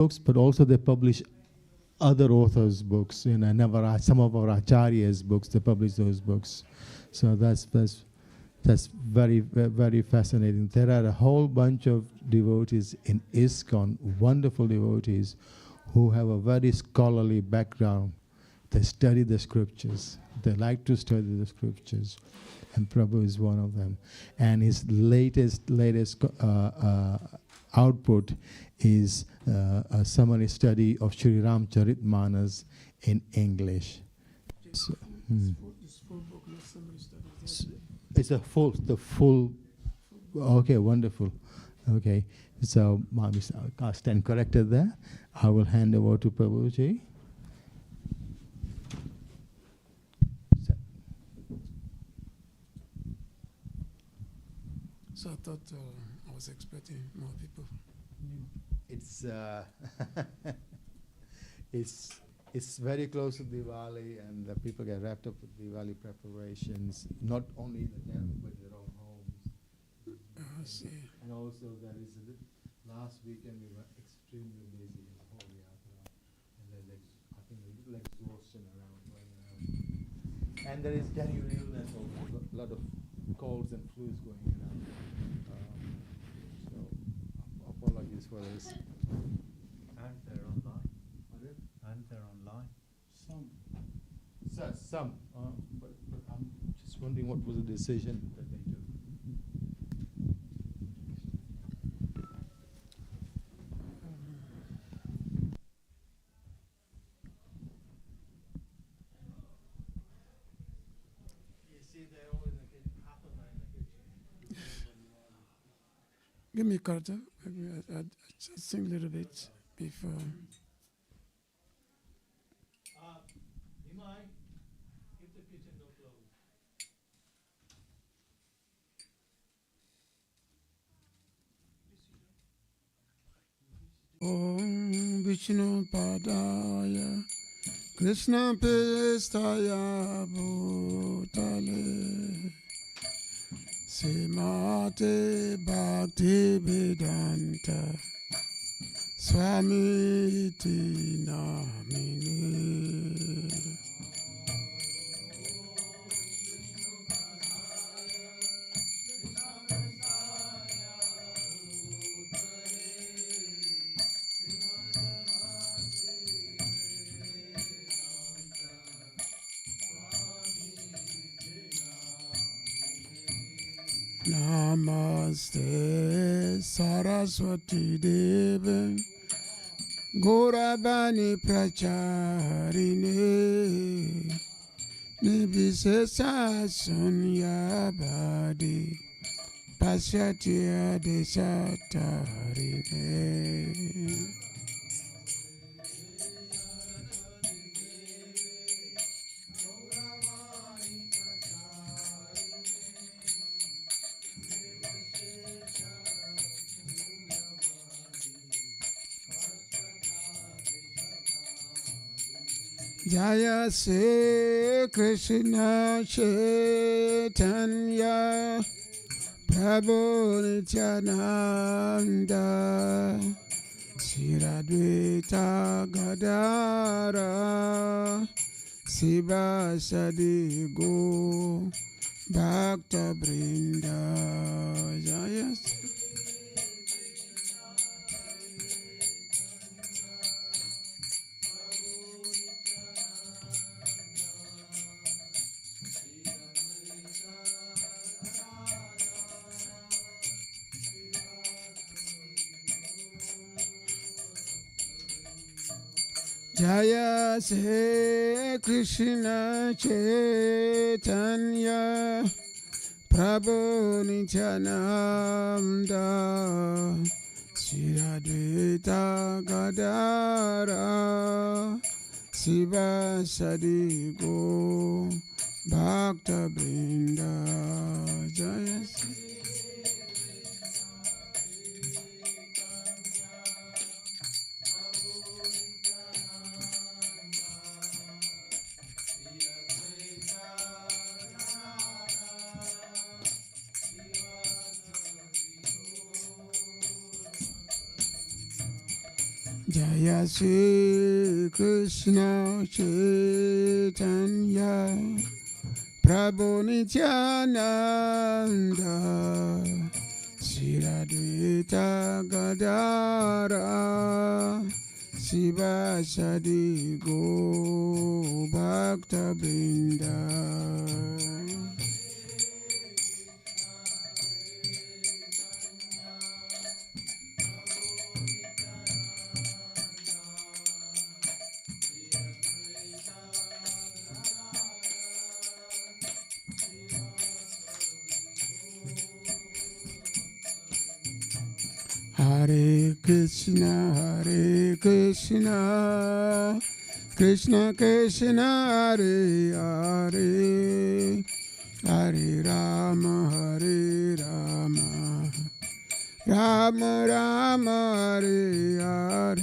books, but also they publish other authors' books. Some of our acharyas' books, they publish those books. So that's very, very fascinating. There are a whole bunch of devotees in ISKCON, wonderful devotees, who have a very scholarly background. They study the scriptures. They like to study the scriptures. And Prabhu is one of them. And his latest output is a summary study of Sri Ram Charitmanas in English. So, it's the full. Okay, wonderful. Okay, so I'll stand corrected there. I will hand over to Prabhuji. So I thought I was expecting more people. It's very close to Diwali, and the people get wrapped up with Diwali preparations, not only in the temple but their own homes. I see. And also there is last weekend we were extremely busy in the whole yatra, and there's I think a little exhaustion going around. And there is genuine illness also, a lot of colds and flus going around. So apologies for this. And they're online. And they're online. Some. But I'm just wondering what was the decision that they took. Give me Karta. Maybe I just sing a little bit before. Keep the kitchen door closed. Om Vishnu Padaya Krishna Pestaya Bhutale Srimate Bhakti Vedanta Swami Ti Namine. Namaste Saraswati Devi Gauravani Pracharine Nibhisesa Sunyabadi Pasyatya Desatarine. Jaya Sri Krishna Chaitanya Prabhu Nityananda Sri Advaita Gadara Siva Sadi Go Bhakta Brinda. Jaya Sri Jaya Sri Krishna Chaitanya Prabhu Nityananda Sri Advaita Gadara Siva Sadi Go Bhakta Brinda. Jaya Sri Jaya Shri Krishna Chaitanya Prabhu Nityananda Shri Advaita Gadara Shiva Sadi Go Bhakta Vrinda. Hare Krishna, Krishna Krishna, Hare Hare, Hare Rama, Rama Rama, Hare Hare,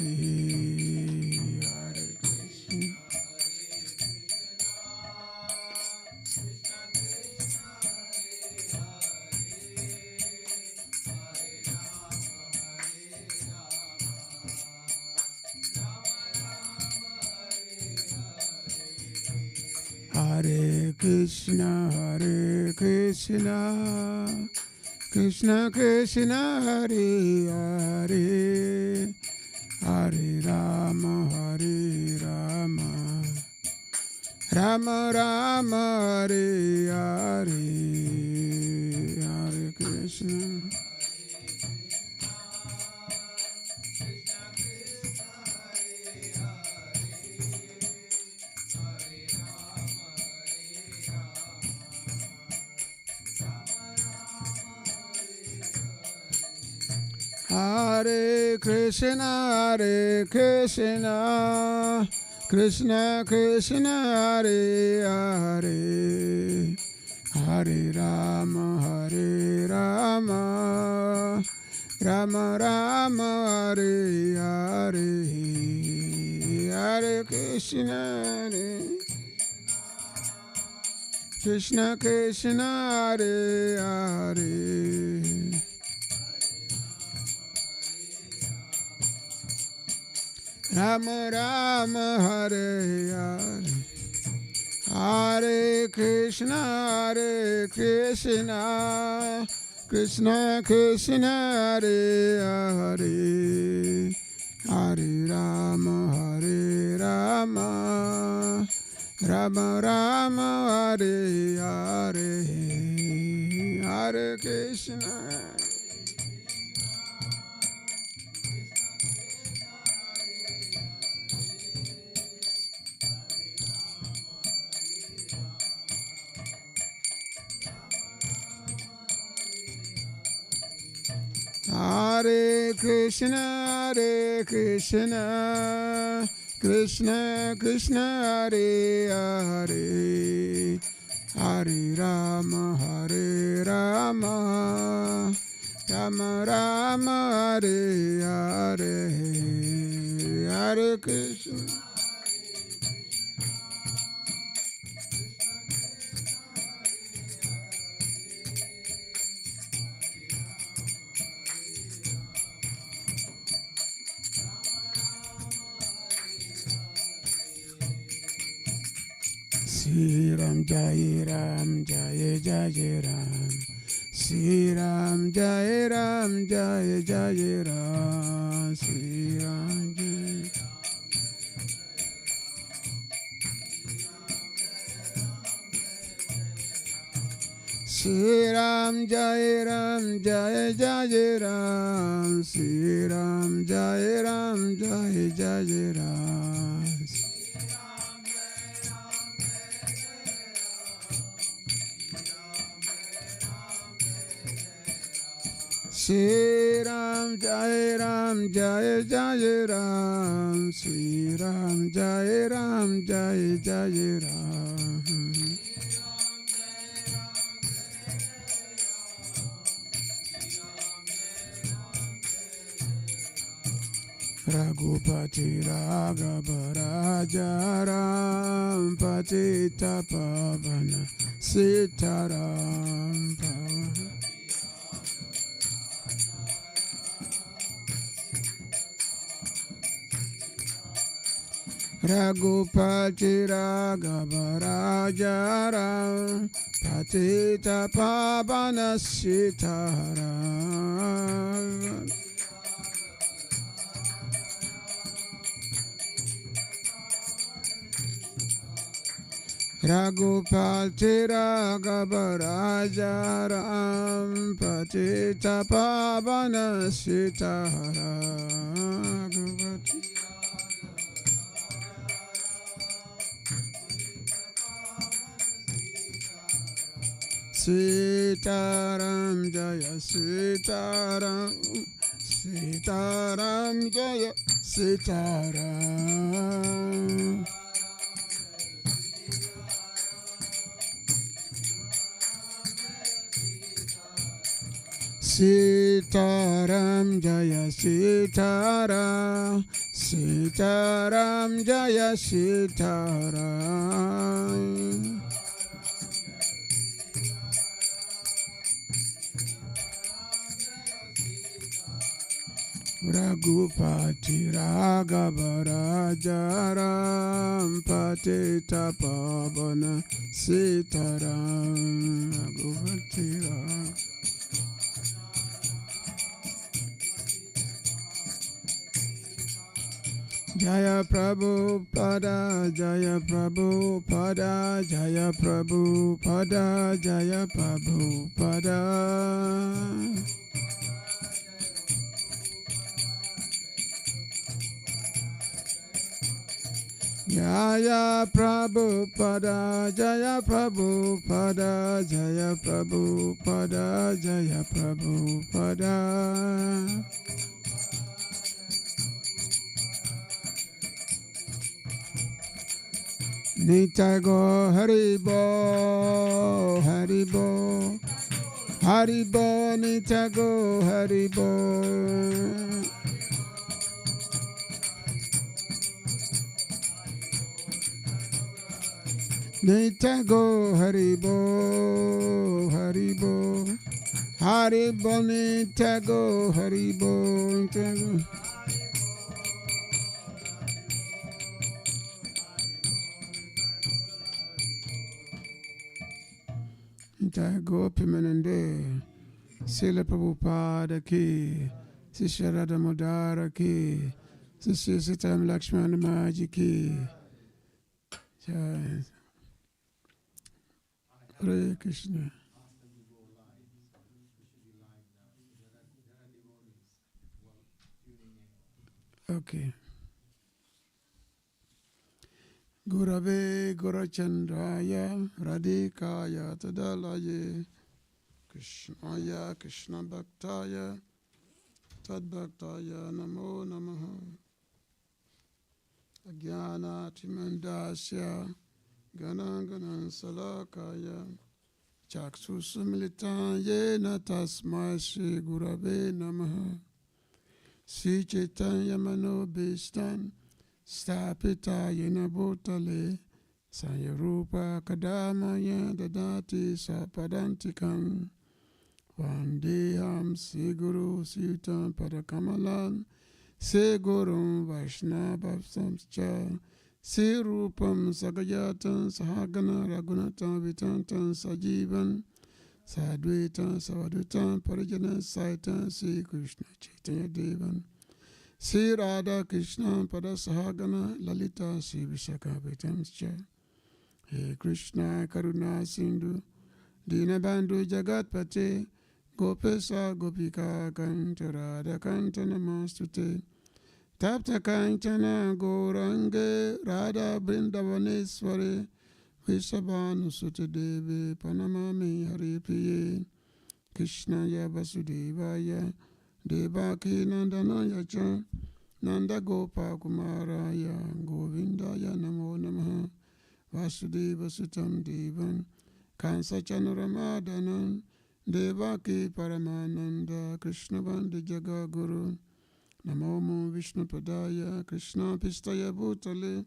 Hare Krishna. Hare Krishna, Krishna Krishna, Hare Hare, Hare Rama, Rama Rama, Hare Hare, Hare Krishna. Hare Krishna, Krishna Krishna, Hare Hare, Hare Rama, Rama Rama, Hare Hare, Hare Krishna, Krishna Krishna, Hare Hare. Rama Rama, Hare Hare, Hare Krishna, Krishna Krishna, Hare Hare, Hare Rama, Rama Rama, Hare Hare, Hare Krishna. Hare Krishna, Krishna Krishna, Hare Hare, Hare Rama, Rama Rama, Hare Hare, Hare Krishna. Sri Ram Jai Ram, Jai Jai Ram. Sri Ram Jai Ram, Jai Jai Ram. Sri Ram Jai. Sri Ram Jai Ram, Jai Jai Ram. Sri Ram Jai Ram, Jai Jai Ram. Sri Ram Jai Ram, Jai Jai Ram. Sri Ram Jai Ram, Jai Jai Ram. Raghupati Raghava Raja Ram, Patita Pavana Sitaram Pavana. Raghupati Raghavarajaram Patita Pavana Sitaram Raghupati Raghavarajaram Patita Pavana Sitaram Sitaram Jaya Sitaram Sitaram Jaya Sitaram Sitaram Jaya Sitaram Sitaram Jaya Sitaram Raghupati Raghavarajaram Patita Pavana Sitaram Raghupati Raghavarajaram Jaya Prabhupada, Jaya Prabhupada, Jaya Prabhupada, Jaya Prabhupada. Jaya Prabhupada, Jaya Prabhupada, Jaya Prabhupada, Jaya Prabhupada. Nitago Haribo, Haribo, Haribo, Nitago Haribo. Nitago Haribo, Haribo, Haribo, Nitago Haribo, Nitago. Gopimanande, Srila Prabhupada ki, Sisha Radha Modara ki, Sisha Sitam Lakshmana Maji ki. Hare Krishna. Okay. Gurave Gurachandraya Radhikaya Tadalaye Krishnaya Krishna Bhaktaya Tadbhaktaya Namo Namaha Ajnana Timandasya Gananganan Salakaya Chaksusumilitanye Natasmai Shri Gurave Namaha Sri Chaitanya Manobhishtam Stapita Yena Bhutale Sayarupa Kadamaya Dadati Sapadantikam Vandeham Siguru Sitam Padakamalan Segurum Vaishnavamscha Sirupam Sagayatan Sahagana Raghunatan Vitantan Sajivan Sadvaitan Savadutan Parijana Saitan Sri Krishna Chaitanya Devan Sri Radha Krishna Padasahagana Lalita Sri Vishakhavitamscha He Krishna Karuna Sindhu Dinabandhu Jagatpate Gopesa Gopika Kanta Radha Kanta Namastute Tapta Kantana Gourange Radha Vrindavanesware Vishabhanu Sute Devi Panamami Hari Priye Krishna Ya Vasudevaya Devaki Nandanaya Cha Nanda Gopa Kumaraya Govindaya Namo Namaha Vasudeva Sutam Devan Kansa Chanuramadanam Devaki Paramananda Krishna Vande Jagaguru Namo Vishnu Padaya Krishna Pistaya Bhutale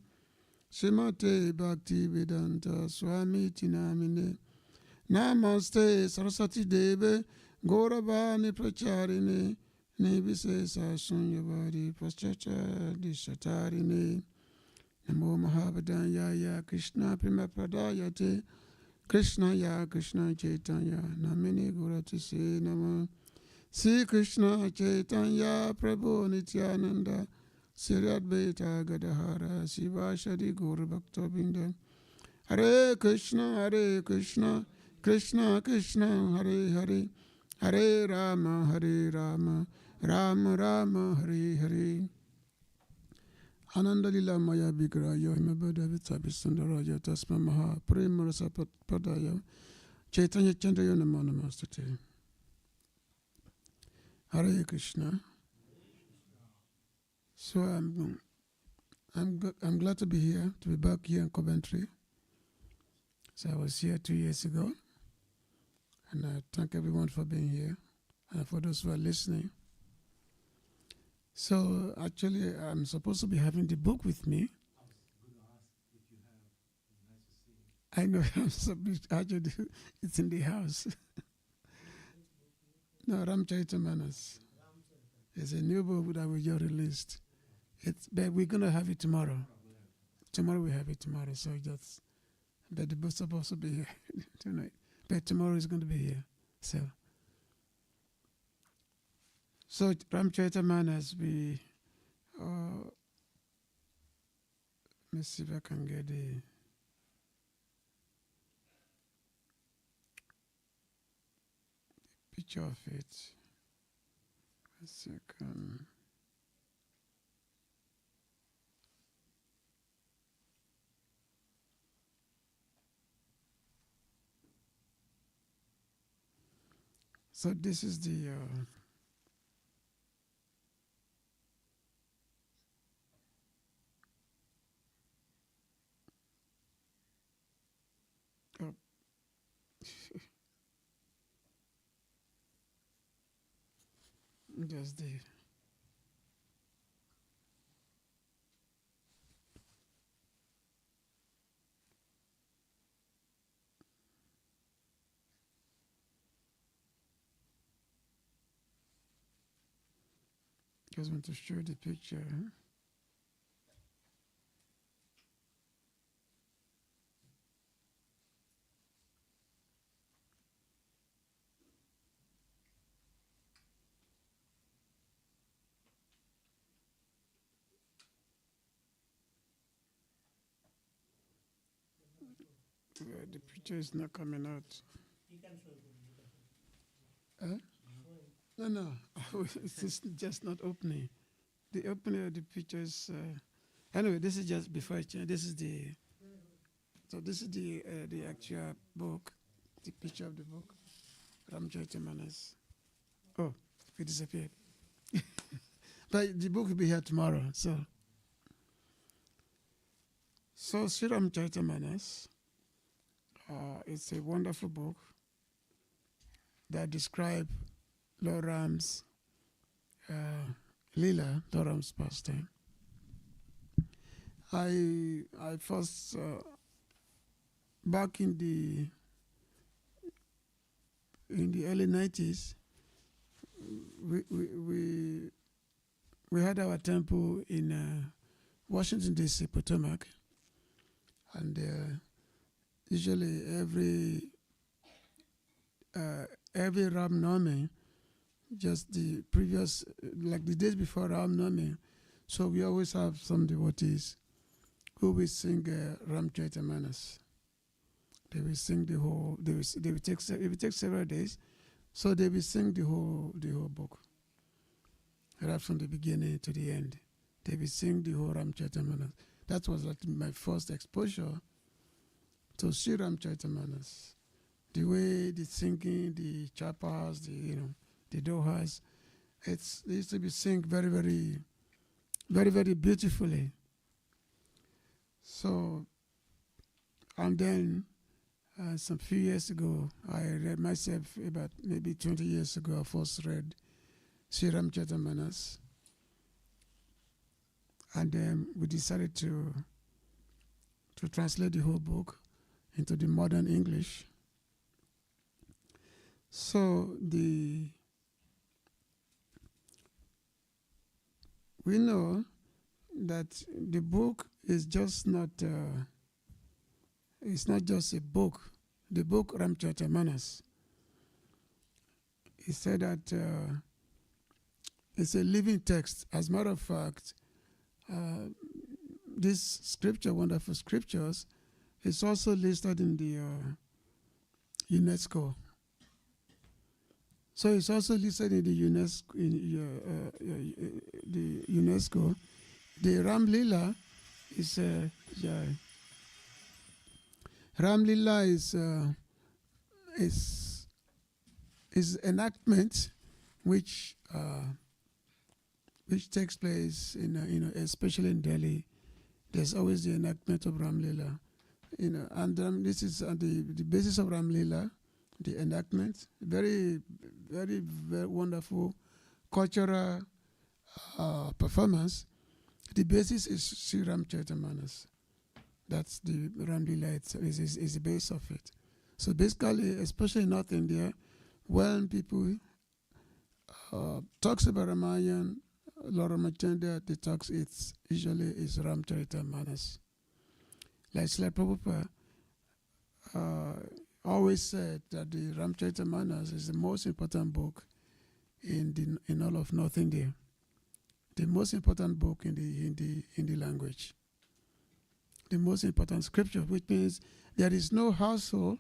Srimate Bhakti Vedanta Swami Tinamine Namaste Saraswati Deve Gauravani Pracharine Nivise Sasunyavadi Paschacha Dishatarine Namo Mahabhadanya Krishna Prima Pradayate Krishna Ya Krishna Chaitanya Namini Gurati Se Nama Sri Krishna Chaitanya Prabhu Nityananda Sri Advaita Gadahara Shiva Shadi Gaura Bhakta Binda Hare Krishna Krishna Krishna Hare Hare Hare Rama Rama Rama Hare Hare Ananda Lila Maya Vigraya Himabada Vitsabi Sundaraya Tasma Maha Prema Rasa Padaya Chaitanya Chandaya Namo Namastate. Hare Krishna. So I'm glad to be here, to be back here in Coventry. So I was here 2 years ago, and I thank everyone for being here and for those who are listening. So actually, I'm supposed to be having the book with me. I know I'm supposed actually it's in the house. No, Ramcharitamanas. It's a new book that we just released. But we're gonna have it tomorrow. Tomorrow we have it tomorrow. So but the book's supposed to be here tonight. But tomorrow is going to be here. So Ramcharitamanas, let me see if I can get the picture of it. A second. So this is the just the just want to show the picture. The picture is not coming out. No, it's just not opening. The opening of the picture is anyway. This is just before I change. This is the actual book, the picture of the book, Ramcharitamanas. Oh, it disappeared. But the book will be here tomorrow. So Sri Ramcharitamanas. It's a wonderful book that describes Lord Ram's Lila, Lord Ram's pastime. I first back in the early 90s, we had our temple in Washington D.C., Potomac, and usually every Ram Navami, just the previous, like the days before Ram Navami, so we always have some devotees who will sing Ramcharitamanas. They will sing the whole. It will take several days, so they will sing the whole book, right from the beginning to the end. They will sing the whole Ramcharitamanas. That was like my first exposure to Sri Ramcharitamanas. The way the singing, the chapas, the dohas, they used to be sing very, very, very, very beautifully. So, and then some few years ago, I read myself about maybe 20 years ago. I first read Sri Ramcharitamanas, and then we decided to translate the whole book into the modern English. So we know that the book is just not. It's not just a book. The book Ramcharitamanas. He said that it's a living text. As a matter of fact, this scripture, wonderful scriptures, is also listed in the UNESCO. So it's also listed in the UNESCO. The Ram Lila is Ram Lila is enactment which takes place in especially in Delhi. There's always the enactment of Ram Lila, and this is the basis of Ram Lila, the enactment. Very, very, very wonderful cultural performance. The basis is Sri Ramcharitamanas. That's the Ram Lila is the base of it. So basically, especially in North India, when people talks about Ramayana, Lord Ramachandra, the talks it's usually is Ramcharitamanas. Like Srila Prabhupada always said that the Ramcharitamanas is the most important book in all of North India. The most important book in the Hindi language. The most important scripture, which means there is no household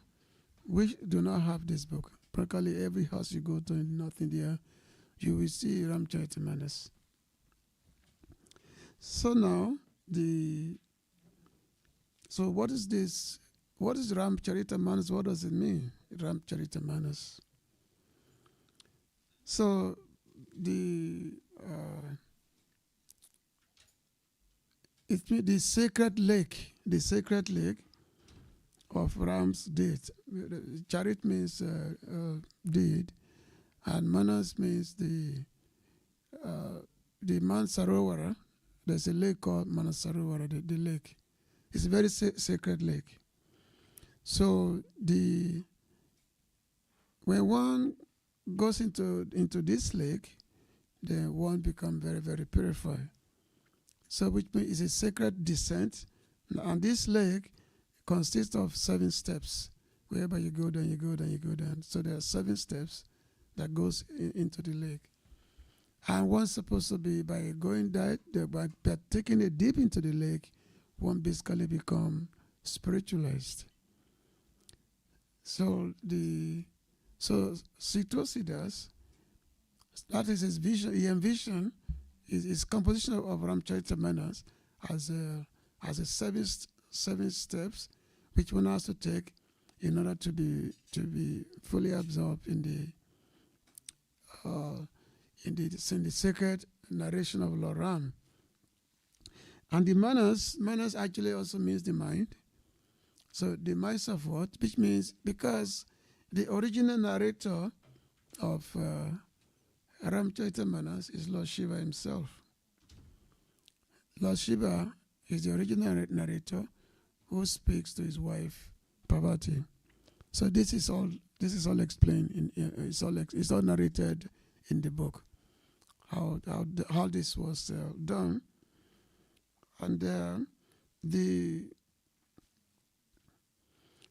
which do not have this book. Practically every house you go to in North India, you will see Ramcharitamanas. So now, so what is this? What is Ramcharitamanas? What does it mean, Ramcharitamanas? So the sacred lake of Ram's deed. Charit means deed, and Manas means the Mansarovara. There's a lake called Manasarovara, the lake. It's a very sacred lake. So when one goes into this lake, then one becomes very, very purified. So which means it's a sacred descent. And this lake consists of 7 steps. Wherever you go down, you go down, you go down. So there are 7 steps that goes into the lake. And one's supposed to be, by going by taking a dip into the lake, one basically become spiritualized. So Sitosidas, that is his vision. He envisioned his composition of Ramcharitamanas as a 7 steps, which one has to take in order to be fully absorbed in the sacred narration of Lord Ram. And the manas actually also means the mind. So the minds of what? Which means, because the original narrator of Ramcharitamanas is Lord Shiva himself. Lord Shiva is the original narrator who speaks to his wife Parvati. So this is all explained it's all narrated in the book, how this was done. And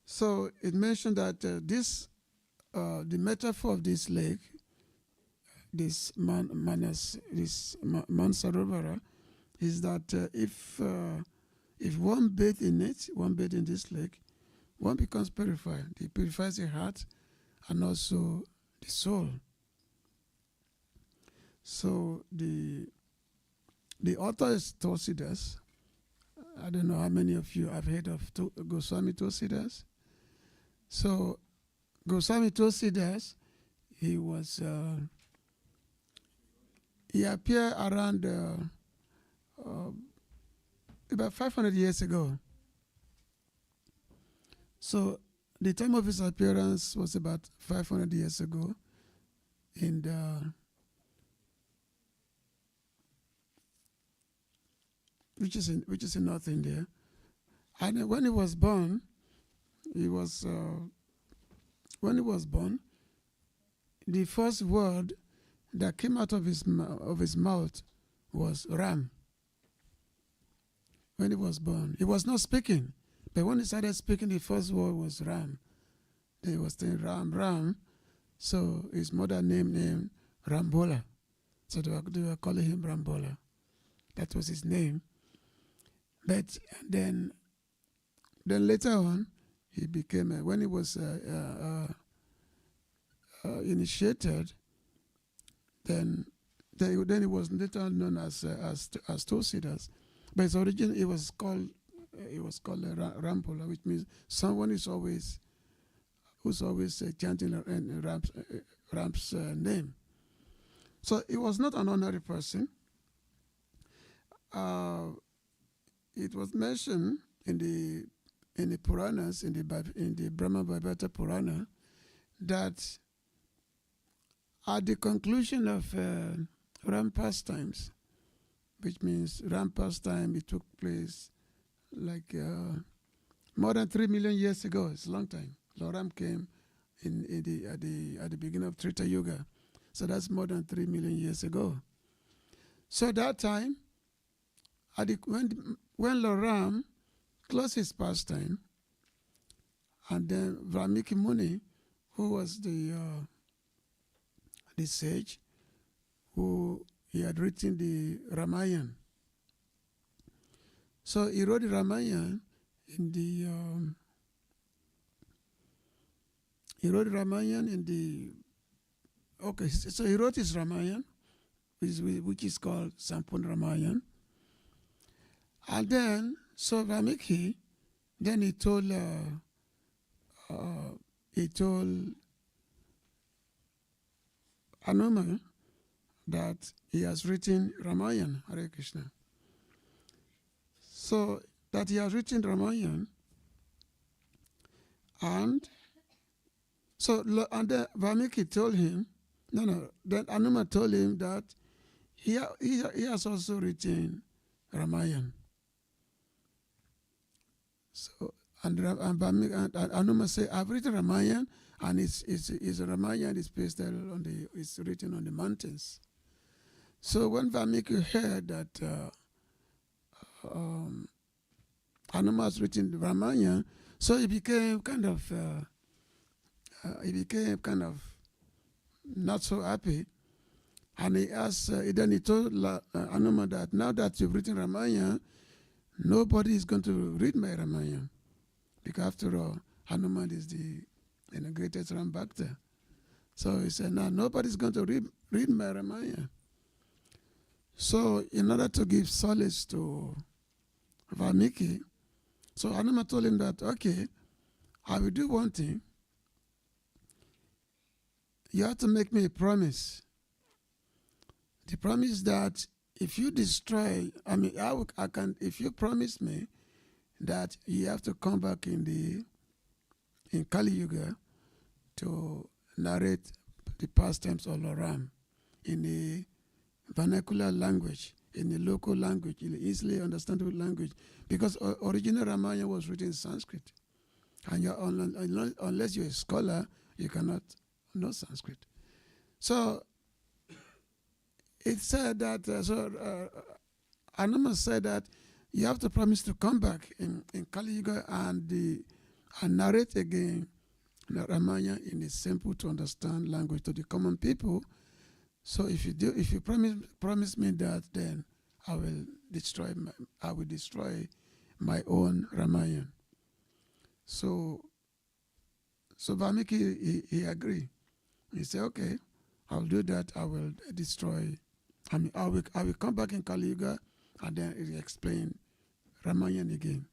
so it mentioned that the metaphor of this lake, this Mansarovara, is that if one bathes in this lake, one becomes purified. It purifies the heart and also the soul. So the author is Tulsidas. I don't know how many of you have heard of Goswami Tulsidas. So Goswami Tulsidas, he appeared around about 500 years ago. So the time of his appearance was about 500 years ago, which is in North India. And when he was born, the first word that came out of his mouth was Ram. when he was born. He was not speaking, but when he started speaking, the first word was Ram. They was saying Ram, Ram. So his mother named Rambola. So they were calling him Rambola. That was his name. But then later on, he became, when he was initiated, then he was later known as Tosidas. But his origin, it was called Rambola, which means someone who's always chanting Ram's name. So he was not an ordinary person. It was mentioned in the Puranas, in the Brahma Vaibhata Purana, that at the conclusion of Ram pastimes, which means Ram pastime, it took place like more than 3 million years ago. It's a long time. Lord Ram came at the beginning of Trita Yuga, so that's more than 3 million years ago. So that time, when Lord Ram closed his pastime, and then Valmiki Muni, who was the sage, who he had written the Ramayana. So he wrote the Ramayana in the so he wrote his Ramayana, which is called Sampurna Ramayana. And then, so Valmiki, then he told Hanuma that he has written Ramayana, Hare Krishna. So that he has written Ramayana, and then Valmiki told him, then Hanuma told him that he has also written Ramayana. So and Hanuma said, I've written Ramayana, and it's Ramayana is pasted it's written on the mountains. So when Valmiki heard that Hanuma has written Ramayana, so he became kind of not so happy, and he asked. Then he told Hanuma that now that you've written Ramayana, nobody is going to read my Ramayana, because after all, Hanuman is the greatest Ram Bhakta. So he said, now nobody's going to read my Ramayana. So in order to give solace to Valmiki, so Hanuman told him that, okay, I will do one thing. You have to make me a promise. The promise that if you destroy, if you promise me that you have to come back in Kali Yuga to narrate the pastimes of Lord Ram in the vernacular language, in the local language, in the easily understandable language, because original Ramayana was written in Sanskrit, and unless you're a scholar, you cannot know Sanskrit. So it said that, Hanuma said that you have to promise to come back in Kali Yuga and narrate again the Ramayana in a simple to understand language to the common people. So if you promise me that, then I will destroy my own Ramayana. So Valmiki he agreed. He said, okay, I'll do that. I will destroy. I will come back in Kali Yuga, and then he explain Ramayana again.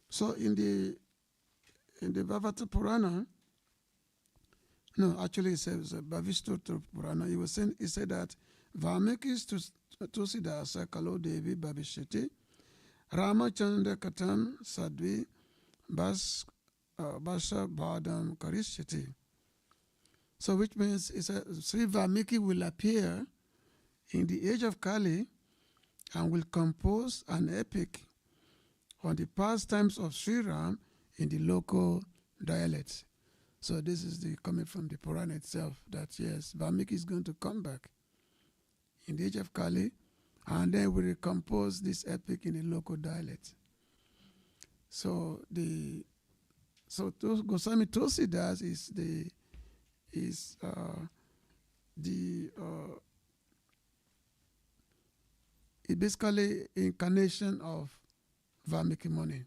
So in the Bhavata Purana, no, actually it says Bhavishtotra Purana. He said that Valmiki's Tusidasa Kalo Devi Bhavishati Ramachandra Katam Sadvi Basha Bhadam Karishyati. So which means Sri Valmiki will appear in the age of Kali and will compose an epic on the pastimes of Sri Ram in the local dialects. So this is the comment from the Purana itself, that yes, Valmiki is going to come back in the age of Kali and then we recompose this epic in a local dialect. So Goswami Tulsidas is basically incarnation of Valmiki Muni.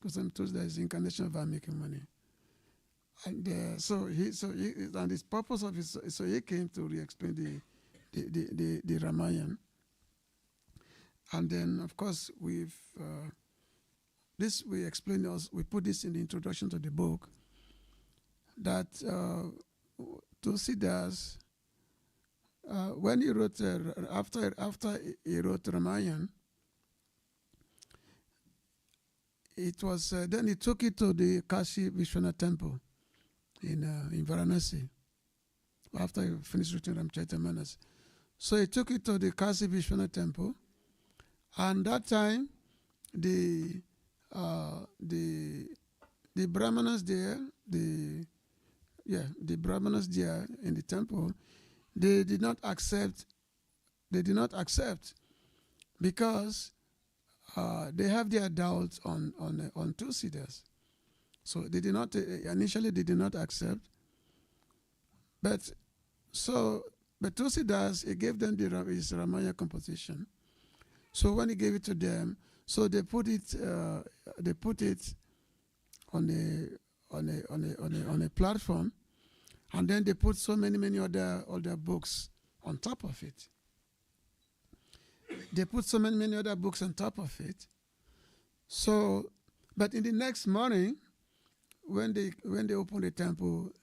Goswami Tulsidas is incarnation of Valmiki Muni. And and his purpose of his, so he came to re-explain the Ramayana. And then, of course, we explain us. We put this in the introduction to the book that Tulsidas, when he wrote after he wrote Ramayana, it was then he took it to the Kashi Vishwanath temple in Varanasi after he finished writing Ramchaitamanas. So he took it to the Kashi Vishwanath temple, and that time the Brahmanas there, the Brahmanas there in the temple, they did not accept because they have their doubts on Tulsidas. So they did not initially accept, but Tulsidas, he gave them his Ramayana composition. So when he gave it to them, so they put it on a platform, and then they put so many other books on top of it. They put so many other books on top of it. So, but in the next morning, when they opened the temple,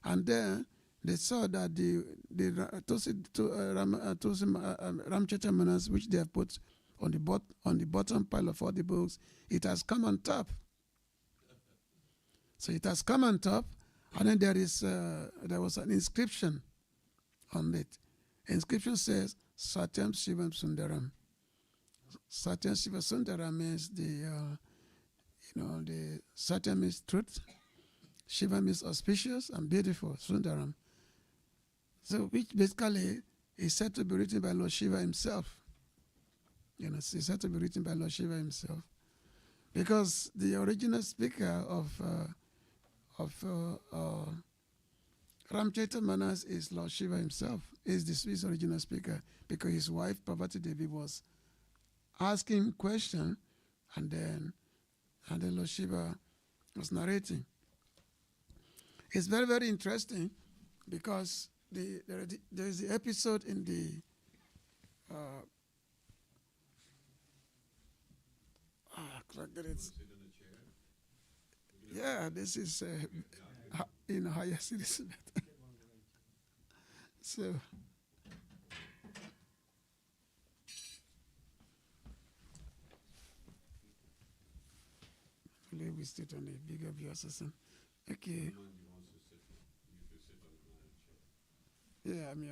and then they saw that the Ramchaitamanas, which they have put on the bottom pile of all the books, it has come on top. So it has come on top, and then there was an inscription on it. Inscription says Satyam Shivam Sundaram. Satyam Shiva Sundaram means the Satyam is truth, Shivam is auspicious and beautiful, Sundaram. So which basically is said to be written by Lord Shiva himself. It's said to be written by Lord Shiva himself, because the original speaker of Ramchaitamanas is Lord Shiva himself. Is his original speaker, because his wife Parvati Devi was asking question, and then Lord Shiva was narrating. It's very, very interesting, because there is the episode in the yeah, this is yes, it is better. So we sit on a bigger view system. Okay. Yeah, I mean,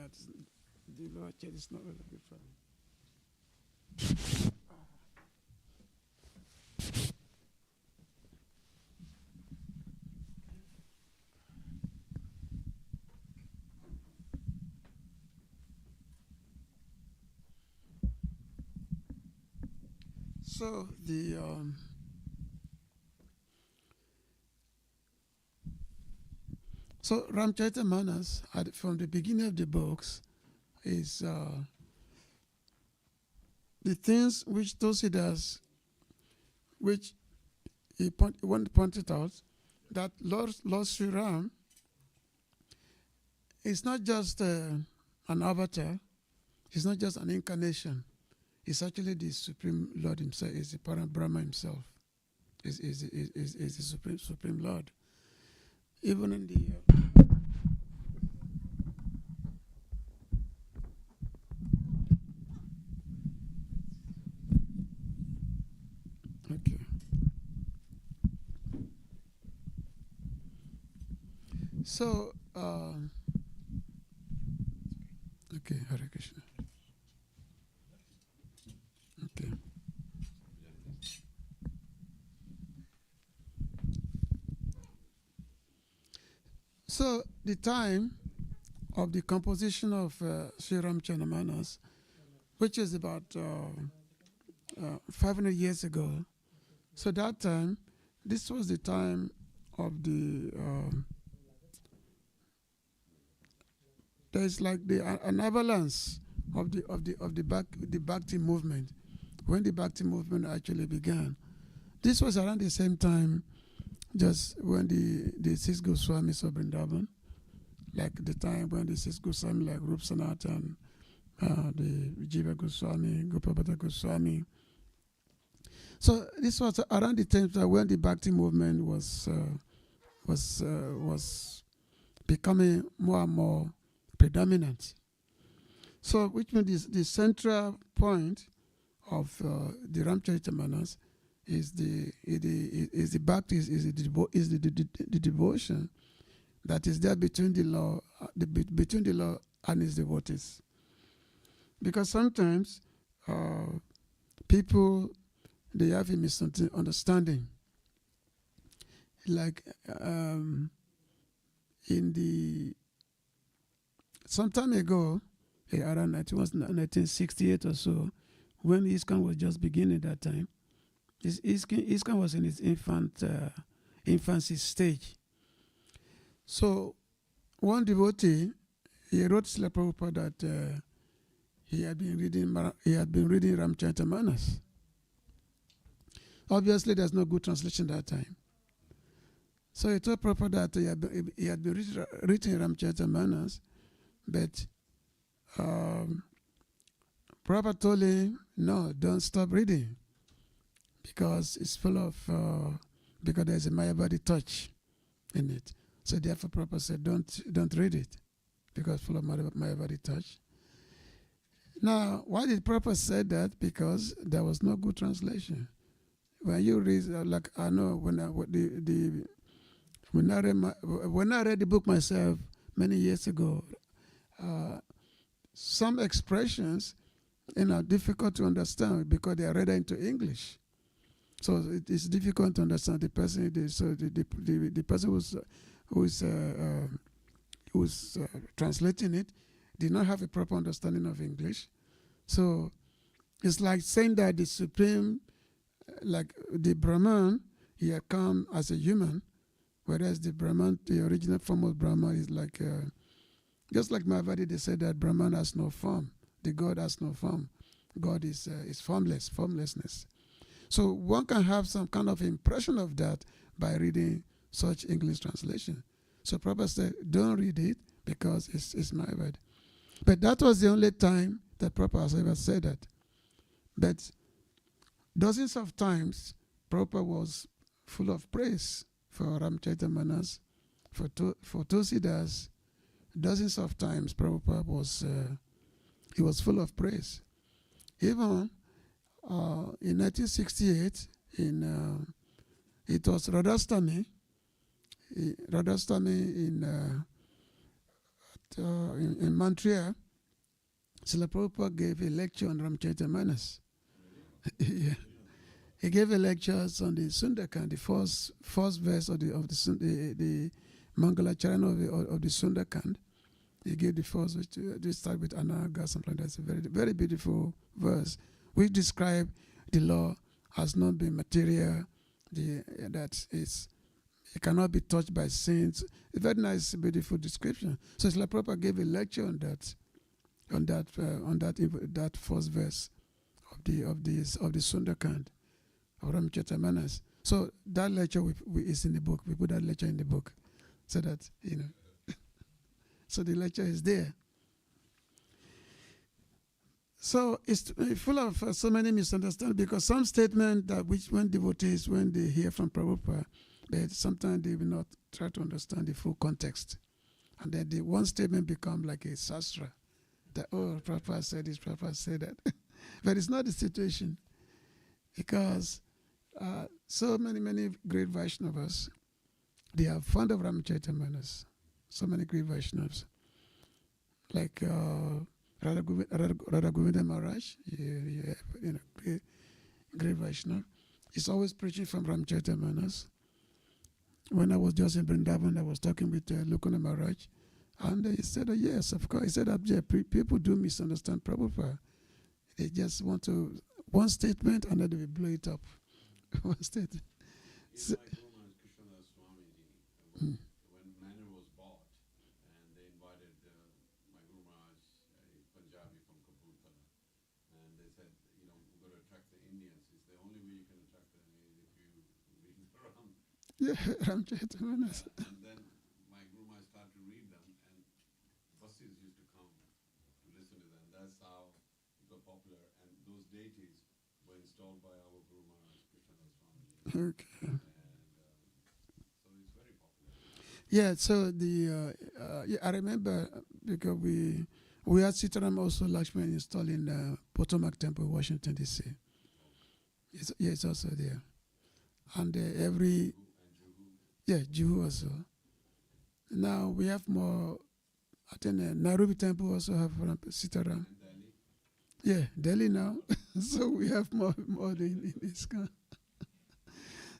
the lower chair is not really good for me. So so Ramchaitamanas, from the beginning of the books, is the things which Tulsidas, which he pointed out, that Lord Sri Ram is not just an avatar, he's not just an incarnation. It's actually the Supreme Lord himself, is the Param Brahma himself, is the Supreme Lord. Even in the okay. So okay, Hare Krishna. Okay. So the time of the composition of Sri Ramchandra Manas, which is about 500 years ago. So that time, this was the time of the there's like an avalanche of the Bhakti movement, when the Bhakti movement actually began. This was around the same time, just when the six Goswamis of Vrindavan, like the time when the six Goswami, like Rup Sanatan, the Jiva Goswami, Gopabhata Goswami. So this was around the time that when the Bhakti movement was becoming more and more predominant. So, which means the central point of the Ramcharitamanas is the bhakti, is the devotion that is there between the Lord and his devotees. Because sometimes people, they have a misunderstanding. Like some time ago, around 1968 or so, when ISKCON was just beginning that time, ISKCON was in its infancy stage. So one devotee, he wrote Srila Prabhupada that he had been reading Ramcharitamanas. Obviously, there's no good translation that time. So he told Prabhupada that he had been reading Ramcharitamanas, but Prabhupada told him, no, don't stop reading, because it's full of, because there's a Mayavadi touch in it. So therefore Prabhupada said, don't read it, because full of Mayavadi touch. Now, why did Prabhupada say that? Because there was no good translation. When you read, like I know when I read the book myself many years ago, some expressions are difficult to understand because they are read into English. So it is difficult to understand the person. The person who's translating it did not have a proper understanding of English. So it's like saying that the Supreme, like the Brahman, he had come as a human, whereas the Brahman, the original form of Brahman, is like, just like Mayavadi, they said that Brahman has no form. The God has no form. God is formlessness. So one can have some kind of impression of that by reading such English translation. So Prabhupada said, don't read it because it's Mayavadi. But that was the only time that Prabhupada has ever said that. But dozens of times, Prabhupada was full of praise for Ramcharitamanas, for Tulsidas. Dozens of times, Prabhupada was full of praise. Even in 1968, it was Radhastami in Montreal. Srila Prabhupada gave a lecture on Ramcharitamanas. Yeah. He gave a lecture on the Sundarkand, the first verse of the Mangala Charana of the Sundarkand. He gave the first, which they start with Anaga, something like that. It's a very, very beautiful verse, which describes the law has not been material, that it cannot be touched by sins. It's a very nice, beautiful description. So Srila Prabhupada gave a lecture on that first verse of the Sundarkand of Ramcharitamanas. So that lecture is in the book. We put that lecture in the book, so that so the lecture is there. So it's full of so many misunderstandings, because some statements that when devotees, when they hear from Prabhupada, sometimes they will not try to understand the full context. And then the one statement becomes like a sastra, that, oh, Prabhupada said this, Prabhupada said that. But it's not the situation, because so many great Vaishnavas, they are fond of Ramcharitamanas. So many great Vaishnavas, like Radha Govinda Maharaj, great Vaishnava. He's always preaching from Ramcharitamanas. When I was just in Vrindavan, I was talking with Lokana Maharaj, And he said, yes, of course. He said that people do misunderstand Prabhupada. They just want to, one statement and then they will blow it up. One statement. So, when Manor was bought, and they invited my Guru Maharaj, a Punjabi from Kapurthala, and they said, we're going to attract the Indians. It's the only way you can attract them is if you read the Ram. Yeah, Ramchaitamanas. And then my Guru Maharaj started to read them, and buses used to come to listen to them. That's how it got popular. And those deities were installed by our Guru Maharaj, Krishnadas Swami. Okay. And Yeah, so I remember because we had Sitaram also Lakshman installed in Potomac Temple, Washington D.C. It's also there, and Juhu also. Now we have more. I think Nairobi Temple also have Sitaram. Yeah, Delhi now. So we have more in ISKCON.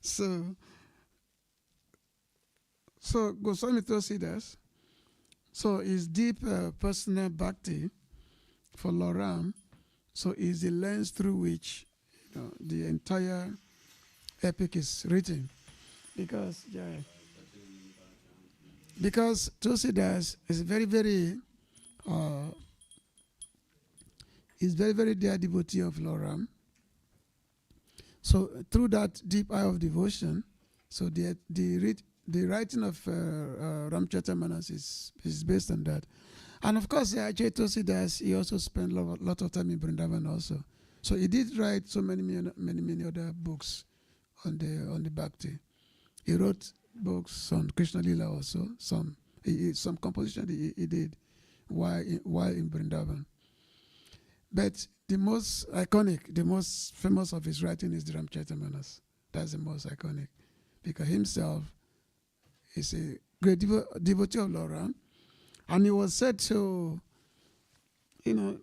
So Goswami Tulsidas, so his deep personal bhakti for Lord Ram, so is the lens through which the entire epic is written, because Tulsidas is very dear devotee of Lord Ram. So through that deep eye of devotion, so the writing of Ramchaitamanas is based on that. And of course, Tulsidas, he also spent a lot of time in Vrindavan also. So he did write so many other books on the Bhakti. He wrote books on Krishna Lila also, some composition he did while in Vrindavan. But the most iconic, the most famous of his writing is the Ramchaitamanas. That's the most iconic, because himself is a great devotee of Lord Ram, and he was said to, he had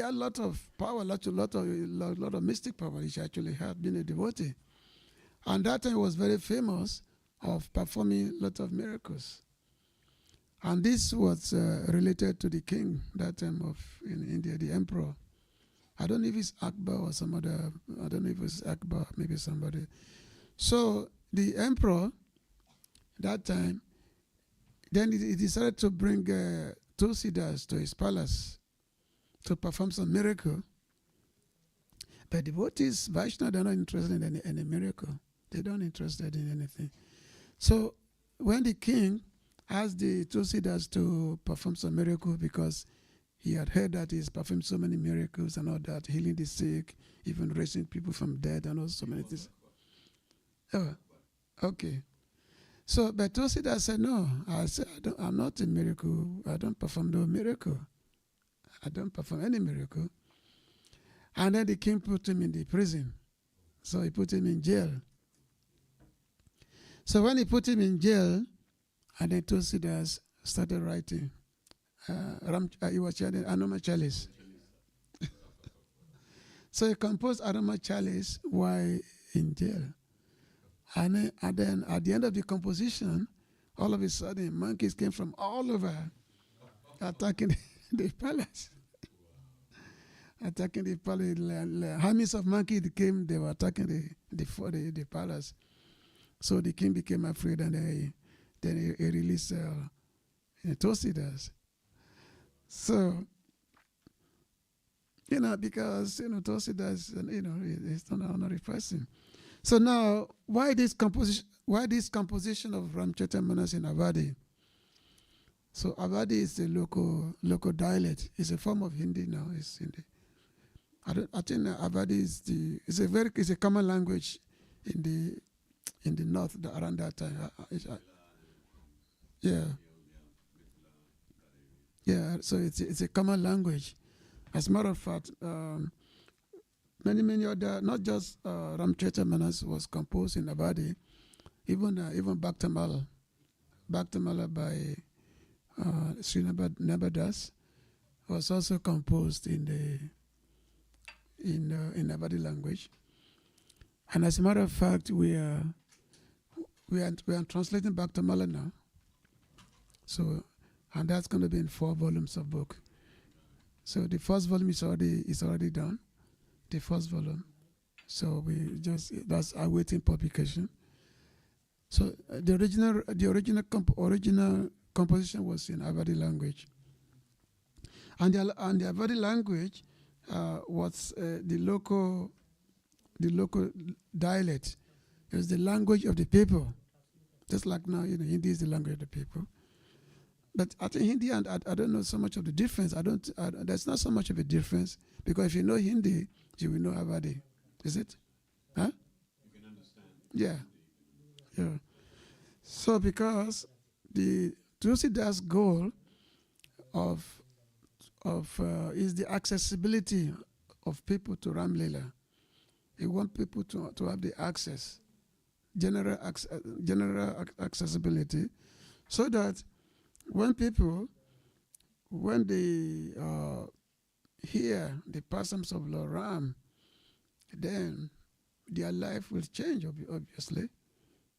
a lot of power, a lot of mystic power. He actually had been a devotee, and that time he was very famous of performing a lot of miracles. And this was related to the king that time in India, the emperor. I don't know if it's Akbar or some other. I don't know if it's Akbar, maybe somebody. So the emperor that time, then he decided to bring Tulsidas to his palace to perform some miracle. But devotees, Vaishnava, they're not interested in any miracle. They don't interested in anything. So when the king asked the Tulsidas to perform some miracle, because he had heard that he's performed so many miracles and all that, healing the sick, even raising people from dead and all so many things. Oh, okay. So, but Tulsidas said, no, I'm not a miracle. I don't perform no miracle. I don't perform any miracle. And then the king put him in the prison. So he put him in jail. So when he put him in jail, and then Tulsidas started writing. He was chanting Anuma Chalice. So he composed Anuma Chalice while in jail. And then at the end of the composition, all of a sudden, monkeys came from all over attacking the palace. Attacking the palace. Armies of monkeys came, they were attacking the palace. So the king became afraid, and then he released Tulsidas. So, because, Tulsidas, he's not an ordinary person. So now, why this composition of Ramchaitamanas in Awadhi? So Awadhi is a local dialect. It's a form of Hindi now. It's Hindi. I think Awadhi is a common language in the north around that time. Yeah. So it's a common language. As a matter of fact, many other, not just Ramchaitamanas was composed in Awadhi, even Bhaktamala by Sri Nabadas was also composed in Awadhi language. And as a matter of fact, we are translating Bhaktamala now. So, and that's going to be in 4 volumes of book. So the first volume is already done, the first volume. So that's awaiting publication. So the original composition was in Avadi language, and the Avadi language was the local dialect. It was the language of the people, just like now, Hindi is the language of the people. But I think Hindi, and I don't know so much of the difference. There's not so much of a difference, because if you know Hindi, you will know Avadi. Is it? Huh? You can understand. Yeah. Yeah. So because the Tulsidas' goal is the accessibility of people to Ram Leela. He wants people to have the access, general accessibility, so that when they hear the pastimes of Lord Ram, then their life will change, obviously,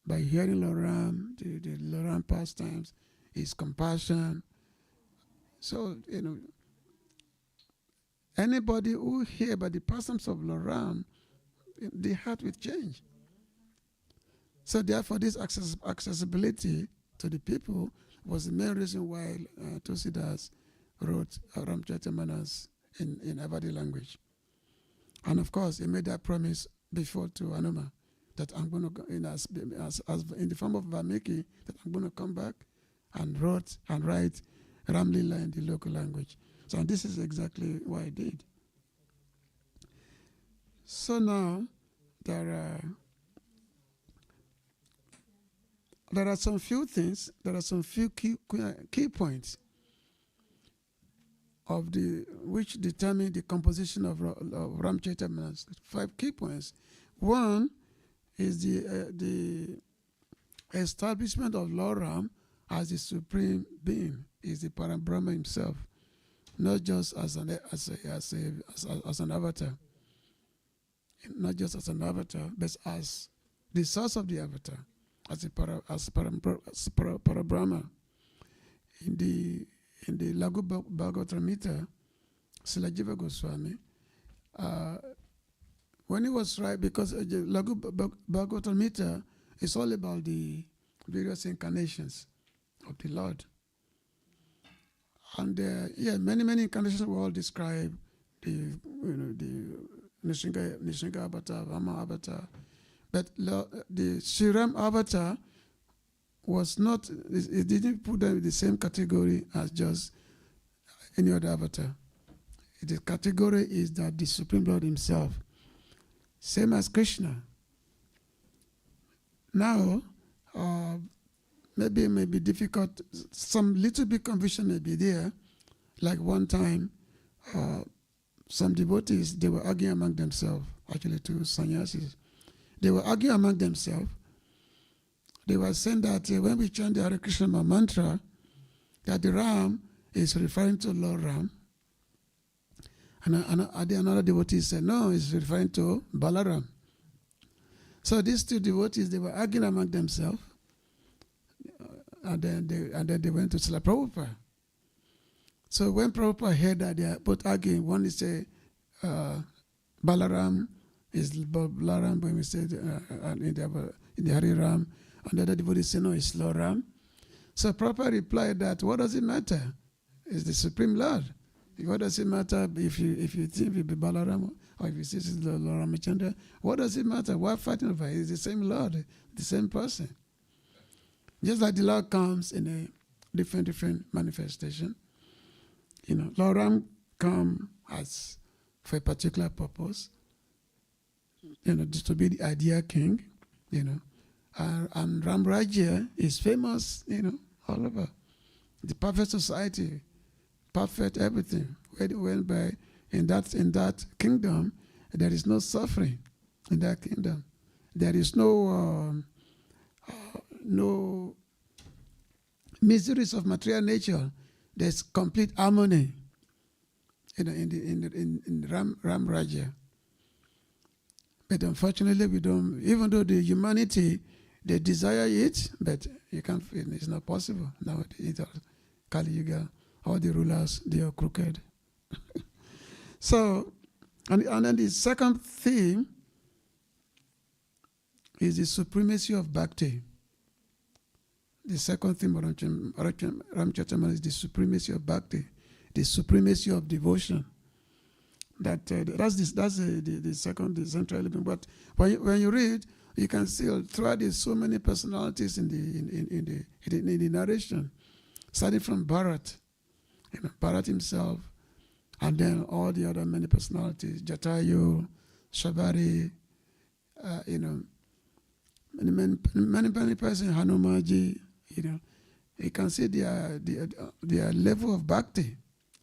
by hearing Lord Ram, the Lord Ram pastimes, his compassion. So, anybody who hear about the pastimes of Lord Ram, the heart will change. So therefore, this accessibility to the people was the main reason why Tulsidas wrote Ramcharitamanas in Avadi language. And of course, he made that promise before to Hanuma, that I'm going to, as in the form of Valmiki, that I'm going to come back and write Ram Leela in the local language. So this is exactly what I did. So now there are some few things, there are some few key points which determine the composition of Ramcharitamanas. 5 key points. One is the establishment of Lord Ram as the supreme being, is the Parabrahma himself, not just as an avatar, not just as an avatar, but as the source of the avatar, as Parabrahma. In the Lagu Bhagavatamrita, Srila Jiva Goswami, when he was because Lagu Bhagavatamrita is all about the various incarnations of the Lord. And many incarnations were all described, the Nishinga avatar, Vama avatar. But the Sri Ram avatar was not, it didn't put them in the same category as just any other avatar. The category is that the Supreme Lord himself, same as Krishna. Now, maybe it may be difficult, some little bit confusion may be there. Like one time, some devotees, they were arguing among themselves, actually 2 sannyasis. They were arguing among themselves. They were saying that when we chant the Hare Krishna mantra, that the Ram is referring to Lord Ram. And another devotee said, no, it's referring to Balaram. So these 2 devotees, they were arguing among themselves. And then they went to Srila Prabhupada. So when Prabhupada heard that they are both arguing, one is say Balaram is Balaram, when we said in the Hari Ram, and the other devotee said, no, it's Lord Ram. So Prabhupada replied that, what does it matter? It's the Supreme Lord. What does it matter if you think it be Balaram or if you say it's Lord Ramachandra? What does it matter? Why fighting over it? It's the same Lord, the same person. Just like the Lord comes in a different manifestation. Lord Ram come as for a particular purpose, just to be the ideal king, and Ram Rajya is famous, all over. The perfect society, perfect everything. Whereby in that kingdom, there is no suffering. In that kingdom, there is no miseries of material nature. There's complete harmony in Ram Rajya. But unfortunately, we don't. Even though the humanity they desire it, but you can't. It's not possible nowadays. Kali Yuga, all the rulers, they are crooked. So, and then the second theme is the supremacy of bhakti. The second theme of Ramcharitamanas is the supremacy of bhakti, the supremacy of devotion. That's the second, the central element. But when you read, you can see throughout there's so many personalities in the narration, starting from Bharat, Bharat himself, and then all the other many personalities, Jatayu, Shabari, many persons, Hanumaji, you can see their level of bhakti,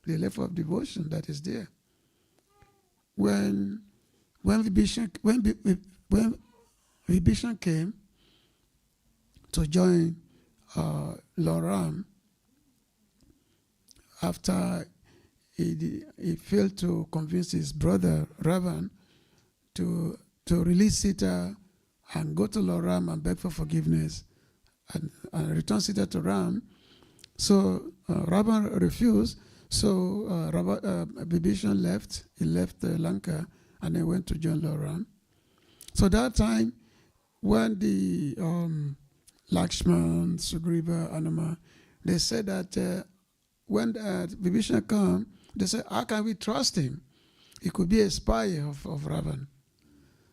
the level of devotion that is there. When Vibhishan came to join Lord Ram, after he failed to convince his brother Ravan to release Sita and go to Lord Ram and beg for forgiveness and return Sita to Ram. So Ravan refused. So Vibhishan left. He left Lanka and then went to join Lord Ram. So that time, when the Lakshman, Sugriva, Anuma, they said that when Vibhishan came, they said, how can we trust him? He could be a spy of Ravan.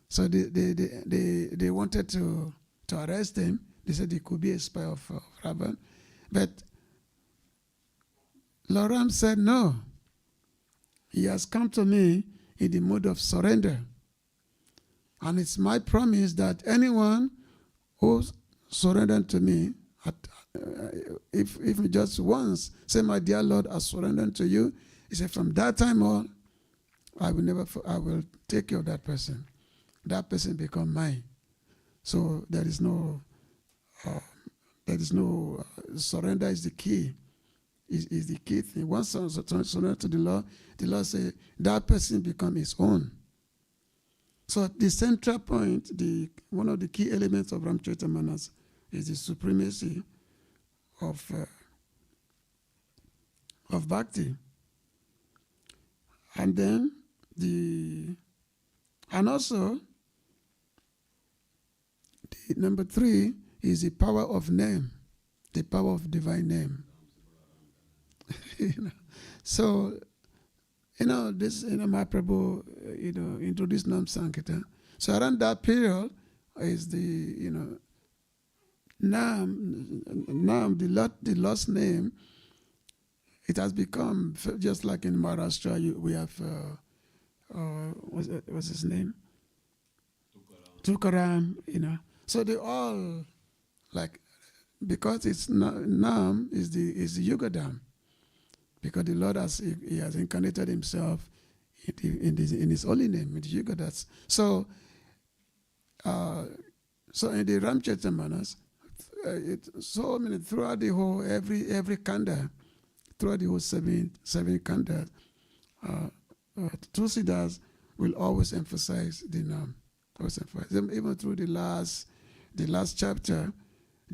So they wanted to arrest him. They said he could be a spy of Ravan. But Lord Ram said, no. He has come to me in the mode of surrender. And it's my promise that anyone who surrendered to me, if just once say, my dear Lord, I surrender to you, he said, from that time on, I will take care of that person. That person become mine. So there is no surrender is the key. Is the key thing. Once surrender to the Lord say that person become his own. So the central point, one of the key elements of Ramcharitamanas is the supremacy of bhakti. And then also number 3 is the power of name, the power of divine name. So, this, Mahaprabhu, introduced Nam Sankirtan. So around that period is the, Nam, the lost name, it has become, just like in Maharashtra, we have, what's his name? Tukaram, So they all, because it's Nam is the Yugadam. Because the Lord has incarnated himself in his holy name, in the Yugadas. So in the Ramcharitamanas, throughout the whole every kanda, throughout the whole seven kandas, Tulsidas will always emphasize the Nam. Even through the last chapter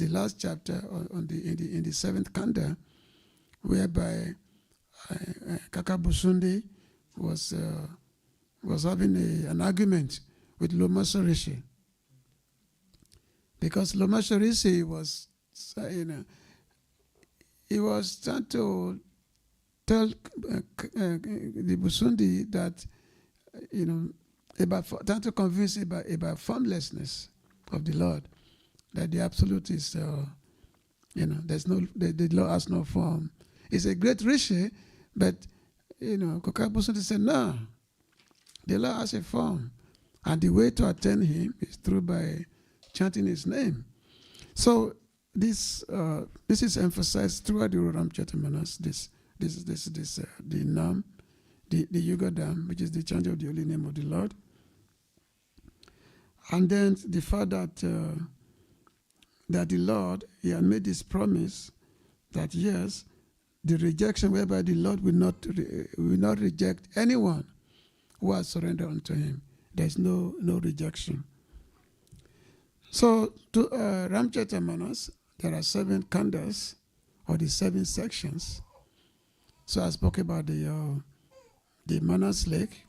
in the 7th kanda, whereby Kaka Busundi was having an argument with Lomasha Rishi, because Lomasha Rishi was, he was trying to tell the Busundi that, trying to convince about formlessness of the Lord, that the absolute is, there's no, the Lord has no form. He's a great Rishi, but, Kaka Busundi said, no, the Lord has a form. And the way to attain him is through by chanting his name. So this is emphasized throughout the Ramcharitamanas, the Nam, the Yugadam, which is the chant of the holy name of the Lord. And then the fact that the Lord, he had made this promise that yes, the rejection whereby the Lord will not reject anyone who has surrendered unto him. There's no rejection. So to Ramchaitamanas, there are 7 khandas, or the 7 sections. So I spoke about the Manas Lake,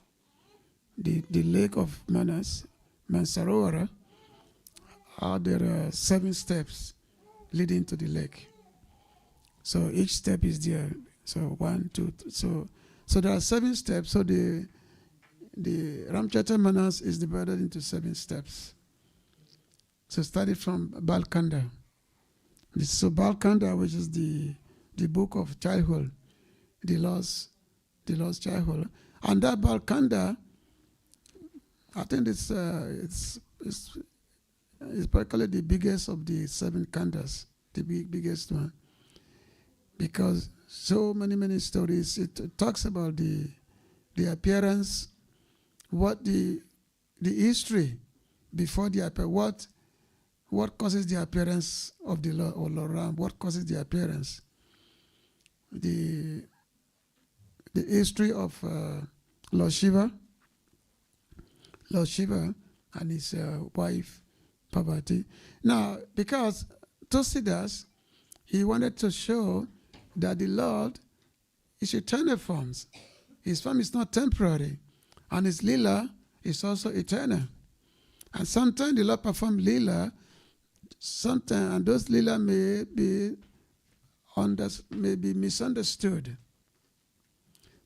the lake of Manas, Mansarovara. There are 7 steps leading to the lake. So each step is there. So 1, 2, so there are 7 steps. So the Ramchaitamanas is divided into 7 steps. So started from Balkanda. So Balkanda, which is the book of childhood, the lost childhood, and that Balkanda, I think it's practically the biggest of the 7 khandas, the biggest one, because so many stories. It talks about the appearance, what the history before the appearance, what causes the appearance of the Lord or Lord Ram, what causes the appearance, the history of Lord Shiva and his wife Parvati. Now, because Tusidas, he wanted to show that the Lord is eternal forms. His form is not temporary, and his lila is also eternal. And sometimes the Lord performs lila, sometimes, and those lila may be misunderstood.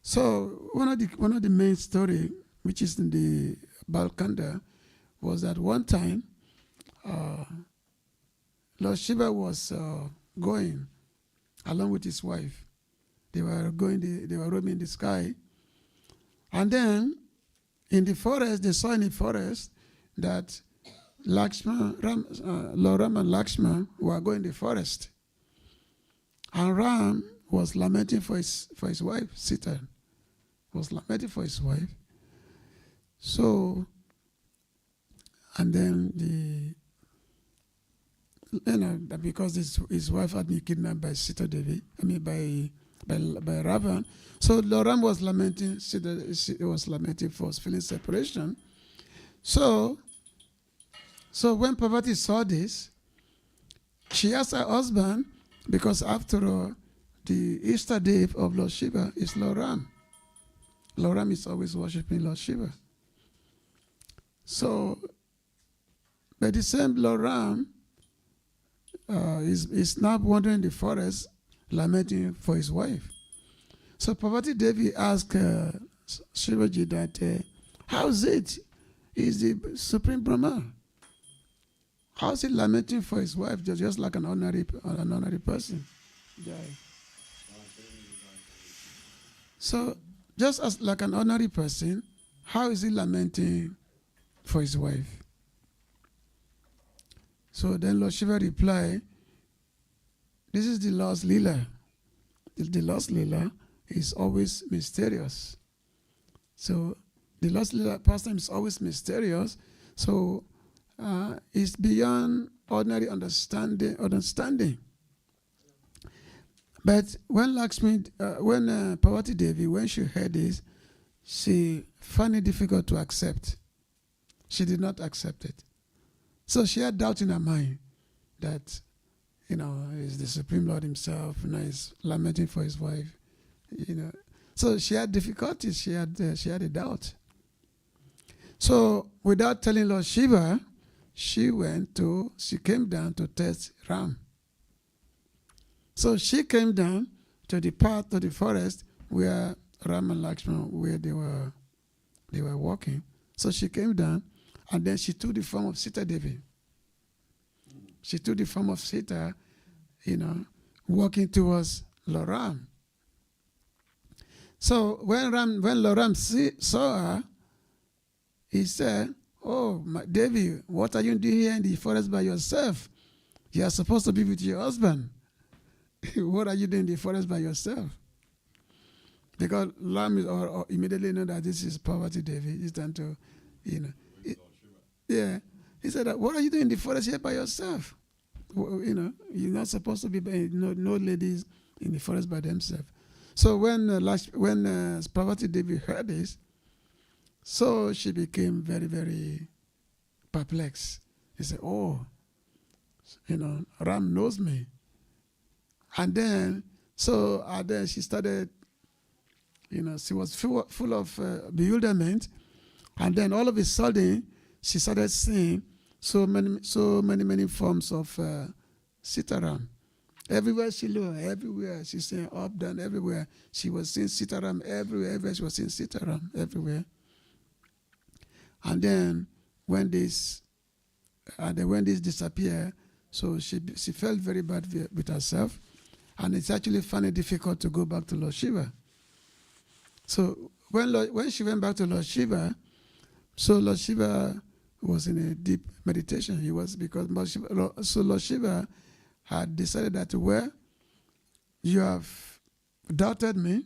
So one of the main story, which is in the Balkanda, was that one time Lord Shiva was going along with his wife. They were roaming in the sky, and then in the forest, they saw in the forest that Lord Ram and Lakshman were going in the forest, and Ram was lamenting for his wife. Sita was lamenting for his wife. So, and then because his wife had been kidnapped by Sita Devi, by Ravan. So Lord Ram was lamenting. Sita was lamenting for feeling separation. So when Parvati saw this, she asked her husband, because after all, the Easter day of Lord Shiva is Lord Ram. Lord Ram is always worshiping Lord Shiva. So, but the same Lord Ram is now wandering in the forest, lamenting for his wife. So Parvati Devi asked Shivaji that, how is it? He's the Supreme Brahma. How is he lamenting for his wife just like an ordinary person? Yeah. So, just as like an ordinary person, how is he lamenting for his wife? So then Lord Shiva replied, this is the Lord's Leela. The Lord's Leela is always mysterious. So the Lord's Leela pastime is always mysterious. So it's beyond ordinary understanding. But when Parvati Devi, when she heard this, she found it difficult to accept. She did not accept it. So she had doubt in her mind that, is the Supreme Lord himself, he's lamenting for his wife, So she had difficulties. She had a doubt. So without telling Lord Shiva, she came down to test Ram. So she came down to the path of the forest where Ram and Lakshman, where they were walking. So she came down, and then she took the form of Sita Devi. She took the form of Sita, walking towards Lord Ram. So when Lord Ram saw her, he said, "Oh, Devi, what are you doing here in the forest by yourself? You are supposed to be with your husband. What are you doing in the forest by yourself?" Because Ram immediately know that this is Parvati Devi. He's trying to, yeah. He said, "What are you doing in the forest here by yourself? You're not supposed to be no ladies in the forest by themselves." So when Parvati Devi heard this, so she became very, very perplexed. He said, oh, Ram knows me. And then, then she started, she was full of bewilderment. And then all of a sudden, she started seeing so many forms of sitaram. Everywhere she looked, everywhere she's saying up, down, everywhere she was seeing sitaram everywhere she was seeing sitaram everywhere. And then when this disappeared, so she felt very bad with herself, and it's actually found it difficult to go back to Lord Shiva. So when she went back to Lord Shiva, so Lord Shiva was in a deep meditation. Lord Shiva had decided that, well, you have doubted me,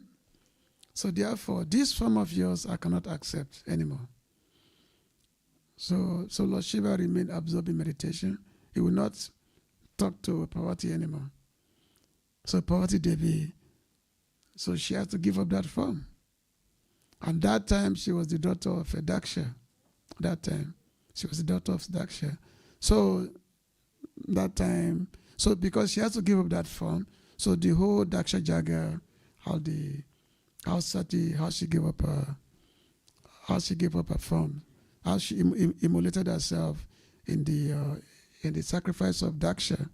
so therefore this form of yours I cannot accept anymore. So Lord Shiva remained absorbed in meditation. He would not talk to Parvati anymore. So Parvati Devi, so she had to give up that form. And that time she was the daughter of Daksha. That time she was the daughter of Daksha. So that time, so because she had to give up that form, so the whole Daksha Jaga, how she gave up her form, how she immolated herself in the sacrifice of Daksha.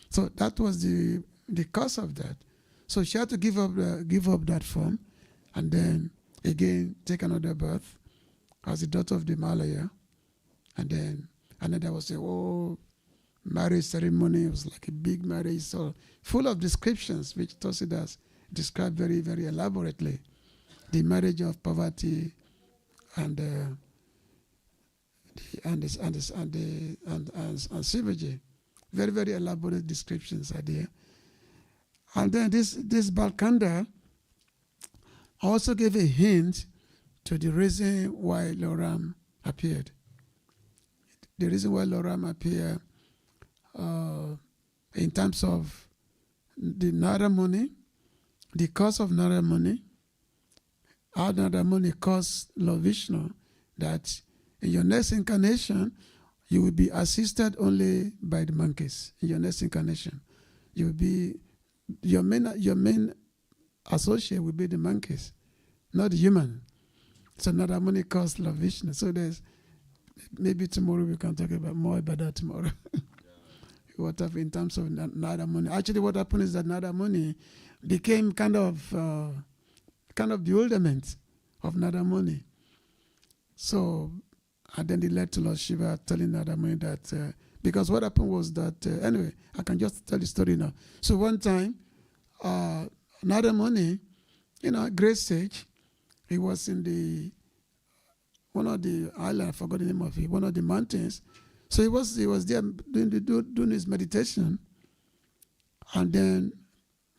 So that was the cause of that. So she had to give up that form, and then again take another birth as the daughter of the Malaya, and then there was a whole marriage ceremony. It was like a big marriage, so full of descriptions which Tulsidas described very, very elaborately. The marriage of Parvati and Shivaji. Very, very elaborate descriptions are there. And then this Balkanda also gave a hint to the reason why Lord Ram appeared. The reason why Lord Ram appeared in terms of the Narada Muni, the cause of Narada Muni, how Narada Muni caused Lord Vishnu that in your next incarnation, you will be assisted only by the monkeys. In your next incarnation, you will be your main associate will be the monkeys, not the human. So Narada Muni caused Lord Vishnu. So there's maybe tomorrow we can talk more about that tomorrow. What happened in terms of Narada Muni? Actually, what happened is that Narada Muni became kind of bewilderment of Narada Muni. So, and then it led to Lord Shiva telling Narada Muni that, because what happened was that, anyway, I can just tell the story now. So one time, Narada Muni, great sage, he was in one of the islands, I forgot the name of it, one of the mountains. So he was there doing his meditation, and then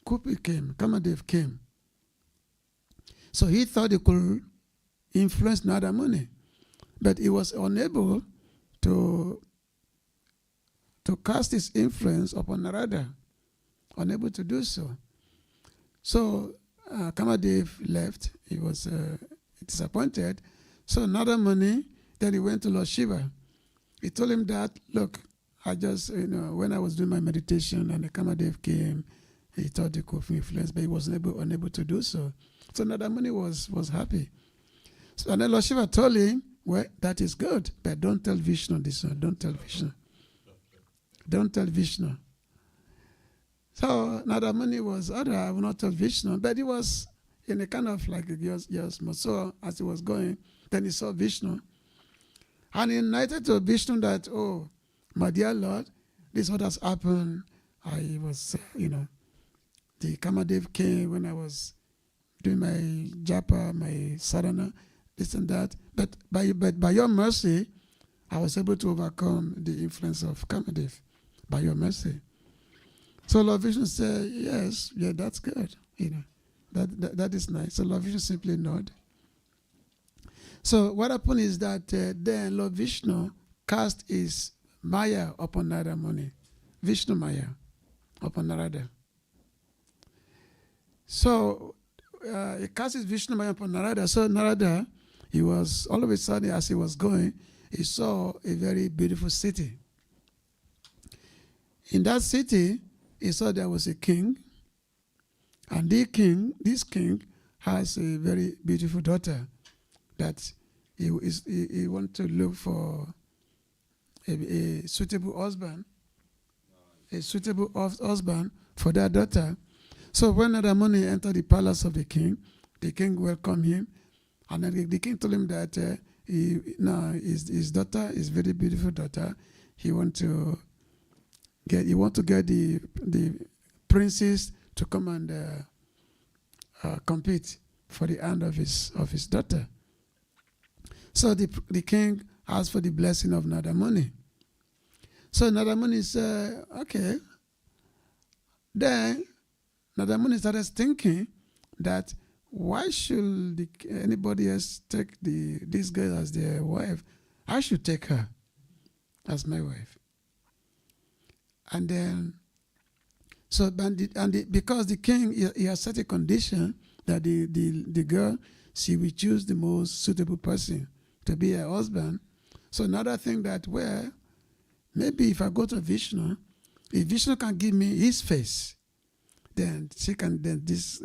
Kamadev came. So he thought he could influence Narada Muni, but he was unable to cast his influence upon Narada, unable to do so. So Kamadev left. He was disappointed. So Narada Muni, then he went to Lord Shiva. He told him that, look, I just, when I was doing my meditation and the Kamadev came, he thought he could influence, but he was unable to do so. So Narada Muni was happy. So, and then Lord Shiva told him, well, that is good, but don't tell Vishnu this one. Don't tell Vishnu. Don't tell Vishnu. So Narada Muni was, all right, I will not tell Vishnu, but he was in a kind of like yes. So as he was going, then he saw Vishnu. And he narrated to Vishnu that, oh, my dear Lord, this is what has happened. I was, the Kamadev came when I was doing my japa, my sadhana, this and that. But by your mercy, I was able to overcome the influence of Kamadev, by your mercy. So Lord Vishnu said, yes, yeah, that's good. That is nice. So Lord Vishnu simply nodded. So what happened is that then Lord Vishnu cast his Maya upon Narada Muni, Vishnu Maya upon Narada. So he cast his Vishnu Maya upon Narada. So Narada, he was all of a sudden as he was going, he saw a very beautiful city. In that city, he saw there was a king, and this king has a very beautiful daughter that he want to look for a suitable husband, for that daughter. So when Nadamuni entered the palace of the king welcomed him, and then the king told him that his daughter is very beautiful daughter. He want to get the princess to come and compete for the hand of his daughter. So the king asked for the blessing of Nadamuni. So Nadamuni said, okay. Then Nadamuni started thinking that why should anybody else take this girl as their wife? I should take her as my wife. And then, because the king he has set a condition that the girl, she will choose the most suitable person to be her husband. So another thing that, well, maybe if I go to Vishnu, if Vishnu can give me his face, then this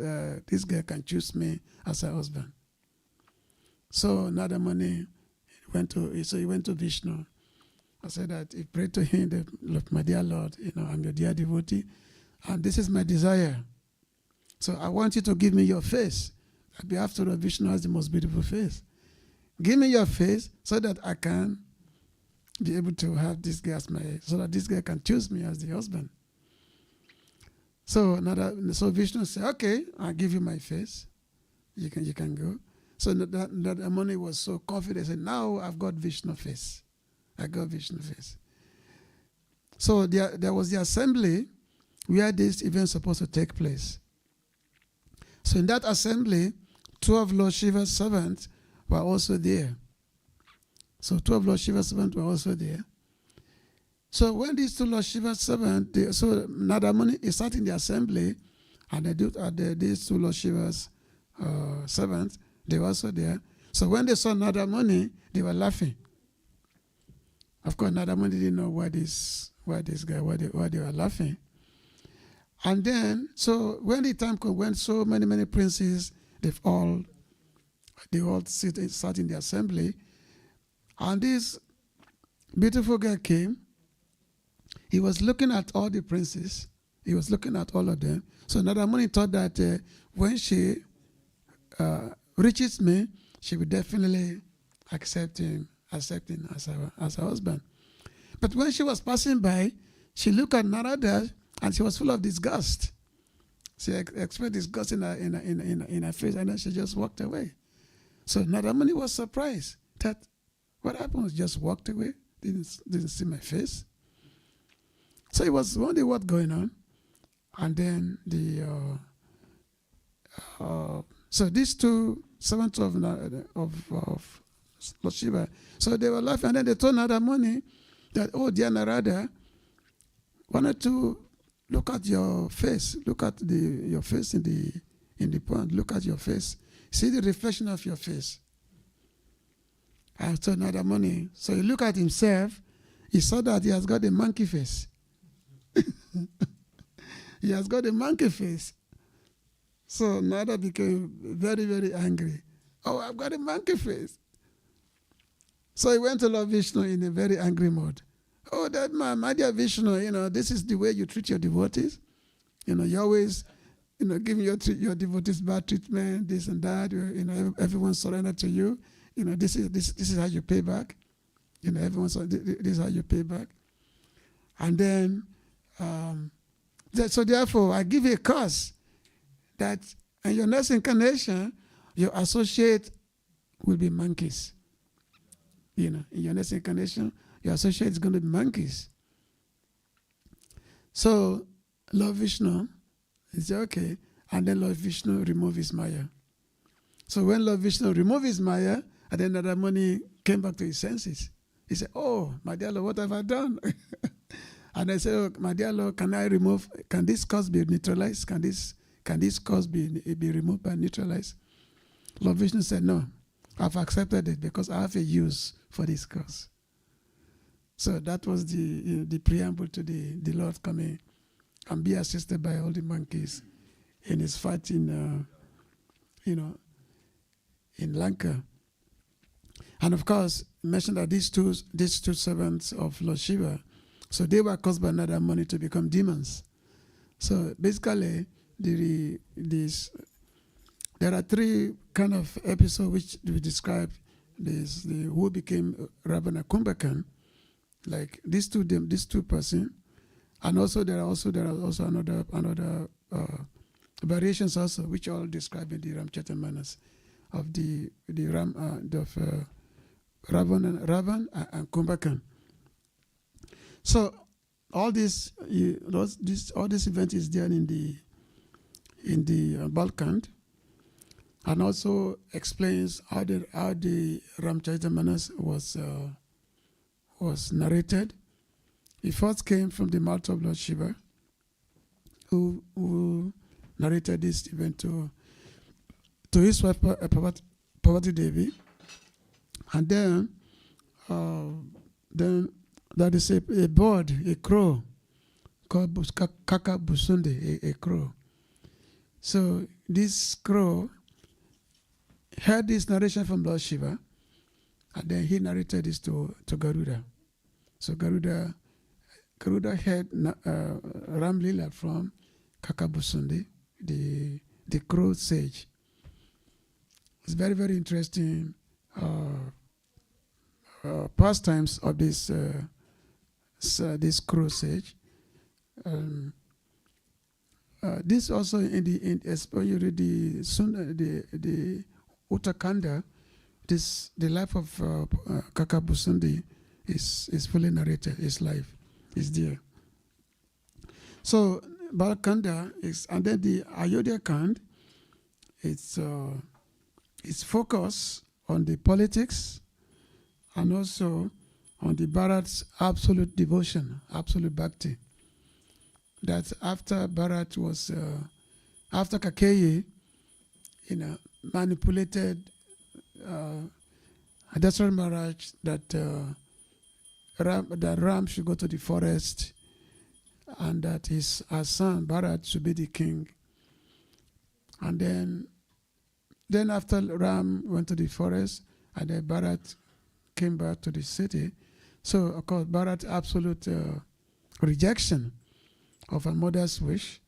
girl can choose me as her husband. So Nadamuni went to Vishnu. I said that he prayed to him that, look, my dear Lord, I'm your dear devotee, and this is my desire. So I want you to give me your face. After all, Vishnu has the most beautiful face. Give me your face so that I can be able to have this girl so that this girl can choose me as the husband. So Vishnu said, okay, I'll give you my face. You can go. So Nadamuni was so confident. He said, now I've got Vishnu face. I got Vishnu face. So there was the assembly where this event was supposed to take place. So in that assembly, 12 Lord Shiva's servants were also there. So 12 Lord Shiva's servants were also there. So when these 2 Lord Shiva's servants, so Nadamuni is sat in the assembly, and these 2 Lord Shiva's servants, they were also there. So when they saw Nadamuni, they were laughing. Of course, Nadamuni didn't know why they were laughing. And then, so when the time came, when so many princes, they all sat in the assembly, and this beautiful girl came. He was looking at all the princes. He was looking at all of them. So Nadamuni thought that when she reaches me, she will definitely accept him as her husband. But when she was passing by, she looked at Narada and she was full of disgust. She expressed disgust in her face, and then she just walked away. So Nadamuni was surprised that what happened was just walked away, didn't see my face. So he was wondering what's going on. And then so these 2 servants of Lord Shiva, so they were laughing, and then they told Nadamuni that, oh, dear Narada, why don't you look at your face? Look at your face in the pond. Look at your face. See the reflection of your face. I told Nadamuni. So he looked at himself. He saw that he has got a monkey face. He has got a monkey face. So Nada became very, very angry. Oh, I've got a monkey face. So he went to Lord Vishnu in a very angry mode. Oh, that man, my dear Vishnu, this is the way you treat your devotees. You always, giving your devotees bad treatment, this and that. Everyone surrender to you. This is how you pay back. This is how you pay back. And then, so therefore, I give you a curse that in your next incarnation, your associate will be monkeys. In your next incarnation, your associate is going to be monkeys. So Lord Vishnu, he said, okay. And then Lord Vishnu removed his Maya. So when Lord Vishnu removed his Maya, and then Nadamuni came back to his senses. He said, oh, my dear Lord, what have I done? And I said, oh, my dear Lord, can this cause be neutralized? Can this cause be removed by neutralized? Lord Vishnu said, no, I've accepted it because I have a use for this cause. So that was the preamble to the Lord coming and be assisted by all the monkeys in his fight in Lanka. And of course, mentioned that these two servants of Lord Shiva, so they were caused by another money to become demons. So basically, there are three kind of episodes which we describe. There's who became Ravan and Kumbhakarna, like these two person, and also there are also another variations also which all described in the Ramcharitamanas of the Ravan and Kumbhakarna. So all this event is there in the Balkan, and also explains how the Ramcharitamanas was narrated. It first came from the mouth of Lord Shiva, who narrated this event to his wife Parvati Devi, and then that is a bird, a crow, called Kaka Busunde, a crow. So this crow heard this narration from Lord Shiva, and then he narrated this to Garuda. So Garuda heard Ram Lila from Kaka Busunde, the crow sage. It's very, very interesting pastimes of this crow sage. This also as you read the Uttarakhanda, the life of Kaka Busundi is fully narrated. His life is there. So Balkanda is, and then the Ayodhya Kand, it's focus on the politics and also on the Bharat's absolute devotion, absolute bhakti. That after Bharat was, after Kakeyi, manipulated Dasharatha Maharaj that Ram should go to the forest and that his son Bharat should be the king. And then after Ram went to the forest and then Bharat came back to the city, so of course Bharat's absolute rejection of a mother's wish,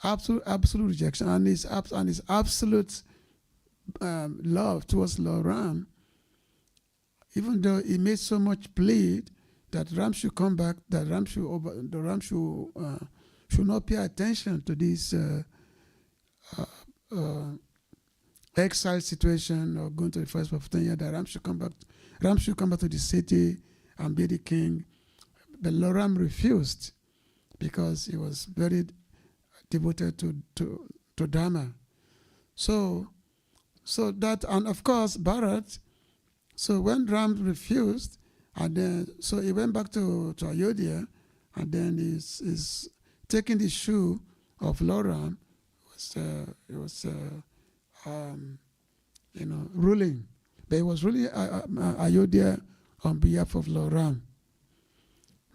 absolute rejection, and his absolute love towards Lord Ram, even though he made so much plea that Ram should come back, that Ram should not pay attention to this exile situation or going to the forest for 10 years, that Ram should come back to the city and be the king. But Lord Ram refused because he was very devoted to Dharma. So that, and of course Bharat, so when Ram refused, and then so he went back to Ayodhya, and then he's taking the shoe of Lord Ram, ruling. But he was ruling Ayodhya on behalf of Lord Ram.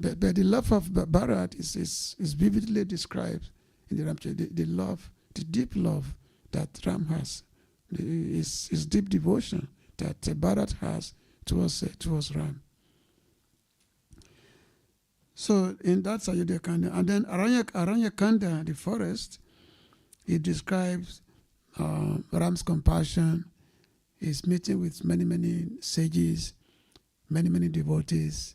But the love of Bharat is vividly described in the Ramcharitamanas. The love, the deep love that Ram has, his deep devotion that Bharat has towards Ram. So in that Ayodhya Kanda, and then Aranya Kanda, the forest, it describes Ram's compassion, his meeting with many sages, many devotees.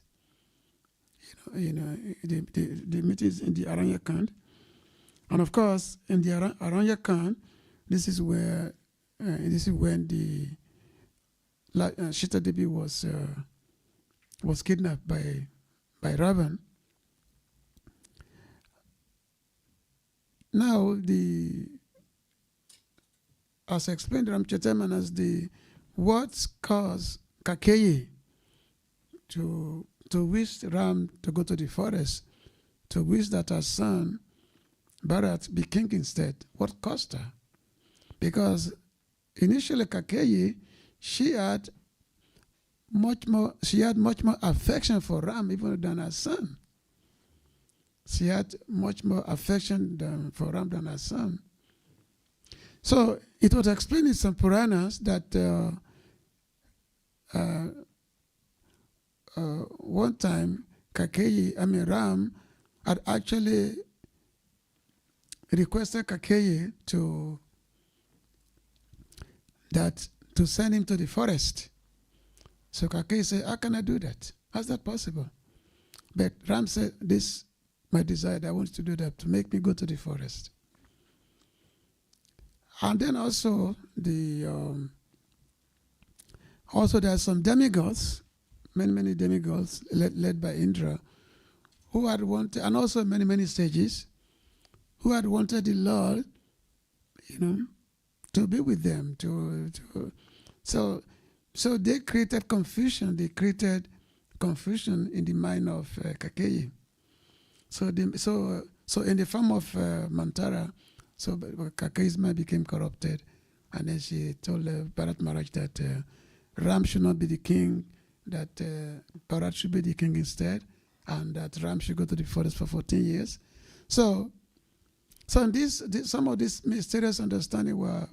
The meetings in the Aranya Kand, and of course in the Aranya Kand, this is when the Sita Devi was kidnapped by Ravan. Now as explained in Ramcharitamanas, what caused Kakeyi to wish Ram to go to the forest, to wish that her son Bharat be king instead. What caused her? Because initially Kakeyi, she had she had much more affection for Ram even than her son. She had much more affection for Ram than her son. So it was explained in some Puranas that one time Ram had actually requested Kakeyi to send him to the forest. So Kakeyi said, how can I do that? How's that possible? But Ram said, this my desire, I want you to do that, to make me go to the forest. And then also there are some demigods, many demigods led by Indra, who had wanted, and also many sages, who had wanted the Lord, to be with them. So they created confusion. They created confusion in the mind of Kakeyi. So in the form of Mantara, so Kakeyi's mind became corrupted, and then she told Bharat Maharaj that Ram should not be the king, that Bharat should be the king instead, and that Ram should go to the forest for 14 years. So some of these mysterious understanding were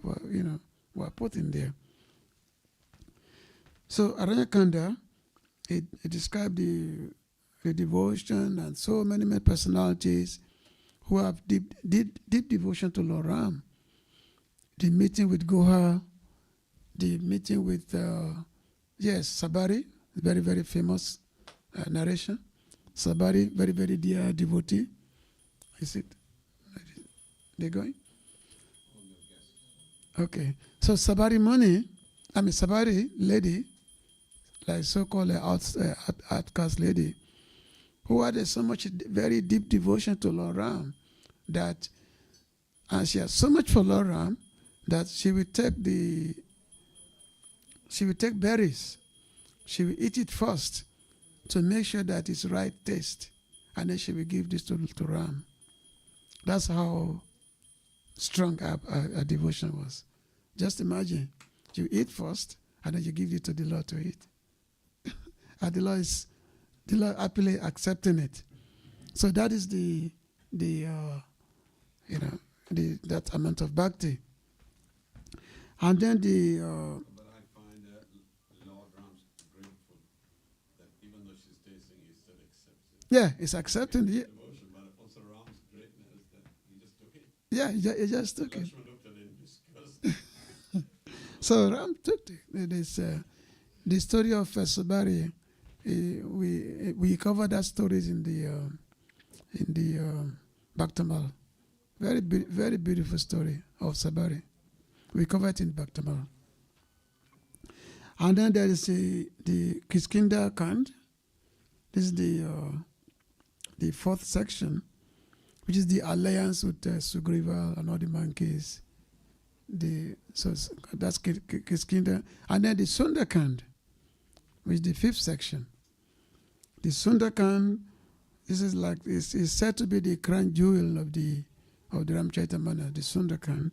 put in there. So Aranyakanda, it described the devotion and so many personalities who have deep devotion to Lord Ram. The meeting with Goha, the meeting with Sabari, very, very famous narration. Sabari, very, very dear devotee. Is it? They're going? Okay. So Sabari lady, like so-called outcast lady, who had so much very deep devotion to Lord Ram, and she had so much for Lord Ram that she would take berries. She will eat it first to make sure that it's right taste, and then she will give this to Ram. That's how strong our devotion was. Just imagine, you eat first, and then you give it to the Lord to eat. And the Lord happily accepting it. So that is that amount of bhakti. And then But I find Lord Ram's grateful that even though she's tasting, he still accepts it. Yeah, it's accepting the Devotion, but also Ram's greatness that he just took it. Yeah, he just took it. Lakshman looked at it in disgust. So Ram took it. The story of Sabari, we covered that stories in the Bhaktamal. Very very beautiful story of Sabari. We covered it in Bhaktamal. And then there is the Kiskindha Kand. This is the fourth section, which is the alliance with Sugriva and all the monkeys. So that's Kiskindha. And then the Sundakand, which is the fifth section. The Sundakand, this is is said to be the crown jewel of the Ramchaitanya, the Sundakand.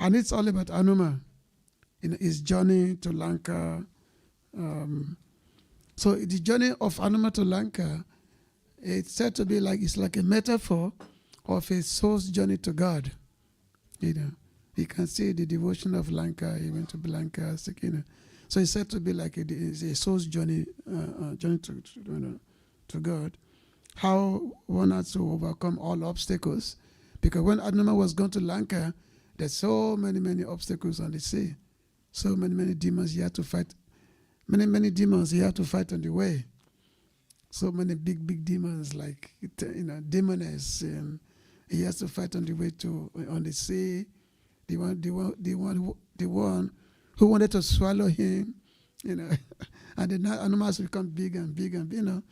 And it's all about Hanuma, his journey to Lanka. So the journey of Hanuma to Lanka, it's said to be it's like a metaphor of a soul's journey to God. You can see the devotion of Lanka. He went to Lanka, so it's said to be like a soul's journey, to God. How one has to overcome all obstacles, because when Hanuma was going to Lanka, there's so many obstacles on the sea, so many demons he had to fight, many demons he had to fight on the way. So many big demons, like demoness, and he has to fight on the way on the sea. The one who wanted to swallow him, and the animals become big and big, and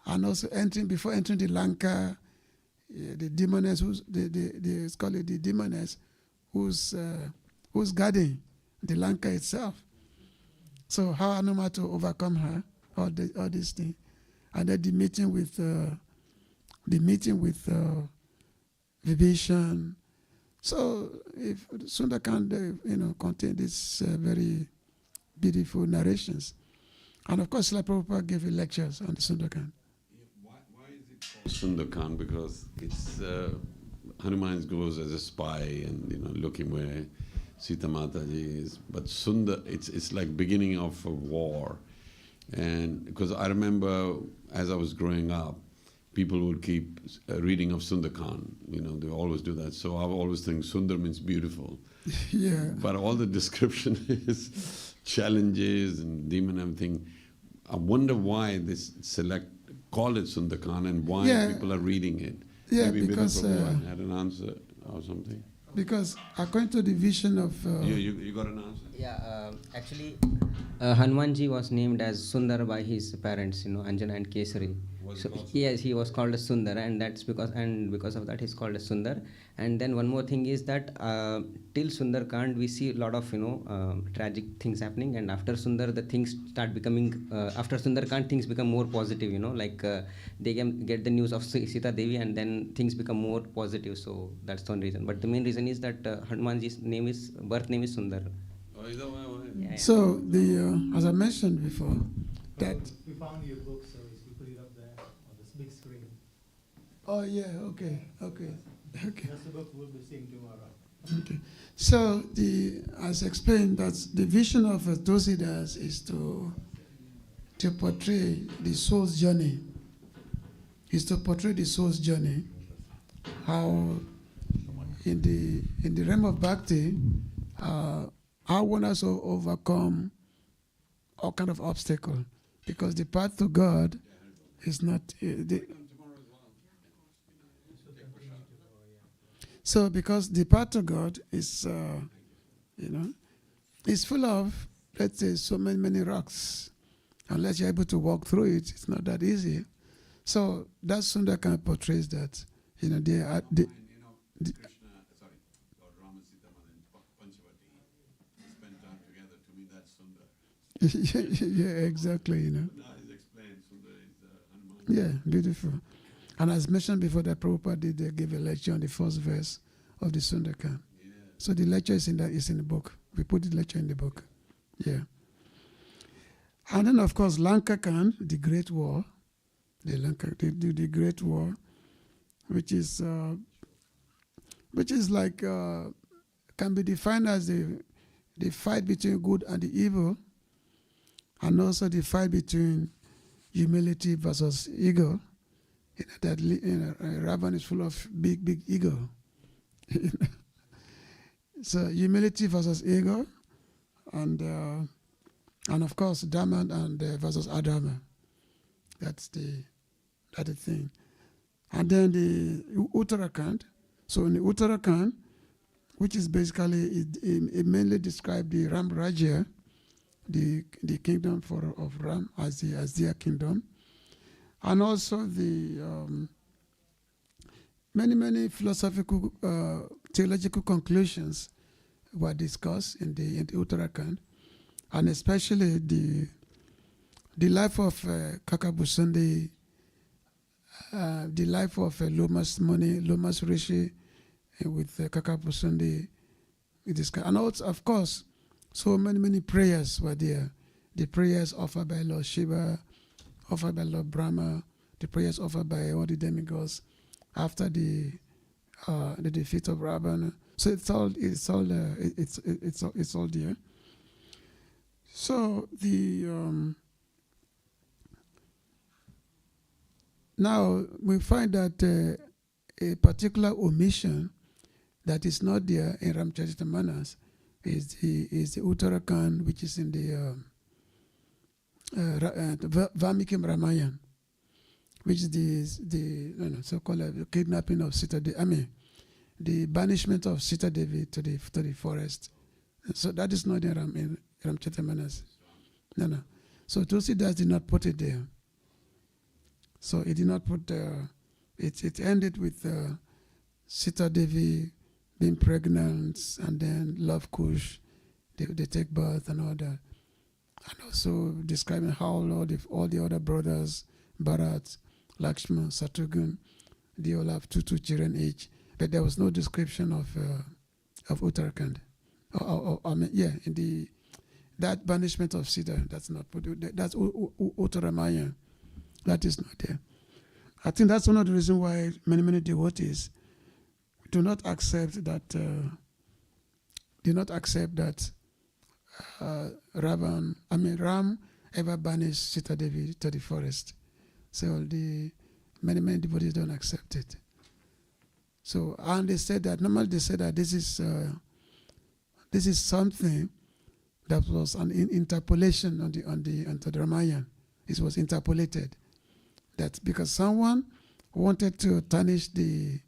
and also before entering the Lanka, the demoness it's called the demoness who's guarding the Lanka itself. So how Hanuma to overcome her, all these things, and then the meeting with Vibhishan. So if Sundakand, contain these very beautiful narrations. And of course, Srila Prabhupada gave lectures on the Sundarkand. Why is it called Sundarkand? Because it's Hanuman goes as a spy and looking where Sita Mataji is. But Sundar, it's like beginning of a war. And because I remember as I was growing up, people would keep reading of Sundarkand. They always do that. So I always think Sundar means beautiful. Yeah. But all the description is challenges and demon and everything. I wonder why this call it Sundarkand and why people are reading it. Yeah, Maybe because Prabhupada had an answer or something. because according to the vision of You got an answer? Yeah, actually, Hanumanji was named as Sundar by his parents, Anjana and Kesari. Was So he called yes, he was called as Sundar, and because of that he's called as Sundar. And then one more thing is that till Sundarkand we see a lot of tragic things happening, and after Sundar the things start becoming after Sundarkand things become more positive. Like they can get the news of Sita Devi, and then things become more positive. So that's the one reason. But the main reason is that Hanumanji's birth name is Sundar. Oh, is that why? Yeah, yeah. so the as I mentioned before, that We found your book, so we put it up there on this big screen. oh yeah, okay. That's the book we'll be seeing tomorrow. Okay. So as explained, that's the vision of Tulsidas is to portray the soul's journey. Is to portray the soul's journey. How in the realm of bhakti, how one has to overcome all kind of obstacle, because the path to God is not so because the path to God is is full of, let's say, so many rocks. Unless you're able to walk through it, it's not that easy. So that Sundarkand portrays that. They are Krishna, sorry, Lord Rama, Sita and Panchavati spend time together. To me, that's Sundar. yeah, exactly. Now he's explained Sundar is Hanuman. Yeah, beautiful. And as mentioned before, that Prabhupada did give a lecture on the first verse of the Sundarkand. Yeah. So the lecture is in the book. We put the lecture in the book. Yeah. And then of course Lankakan, the Great War, the Great War, which is like can be defined as the fight between good and the evil, and also the fight between humility versus ego. That Ravan is full of big ego. So humility versus ego, and of course Dharma and versus Adharma. That's the thing. And then the Uttarakhand. So in the Uttarakhand, which is basically it mainly describes the Ram Rajya, the kingdom of Ram as their kingdom, and also the many philosophical theological conclusions were discussed in the Uttarakhand, and especially the life of Kakabusandi, the life of Lomas Rishi with Kakabusandi, and also, of course, so many prayers were there. The prayers offered by Lord Shiva, offered by Lord Brahma, the prayers offered by all the demigods after the defeat of Ravana. So it's all there. So now we find that a particular omission that is not there in Ramcharitamanas is the Uttarakhand, which is in the Valmiki Ramayana, which is the so-called kidnapping of Sita Devi. The banishment of Sita Devi to the forest. So that is not in Ramcharitamanas. No. So Tulsidas did not put it there. So it did not put it ended with Sita Devi being pregnant, and then Love Kush, they take birth and all that. And also describing how all the other brothers, Bharat, Lakshman, Satrughn, they all have two children each. But there was no description of Uttarakhand. In that banishment of Sita, that's not put. That's Uttaramayana. That is not there. I think that's one of the reasons why many devotees do not accept that. Ram ever banished Sita Devi to the forest. So many devotees don't accept it. So, and they said that normally this is something that was an interpolation on the Ramayana. It was interpolated. That because someone wanted to tarnish the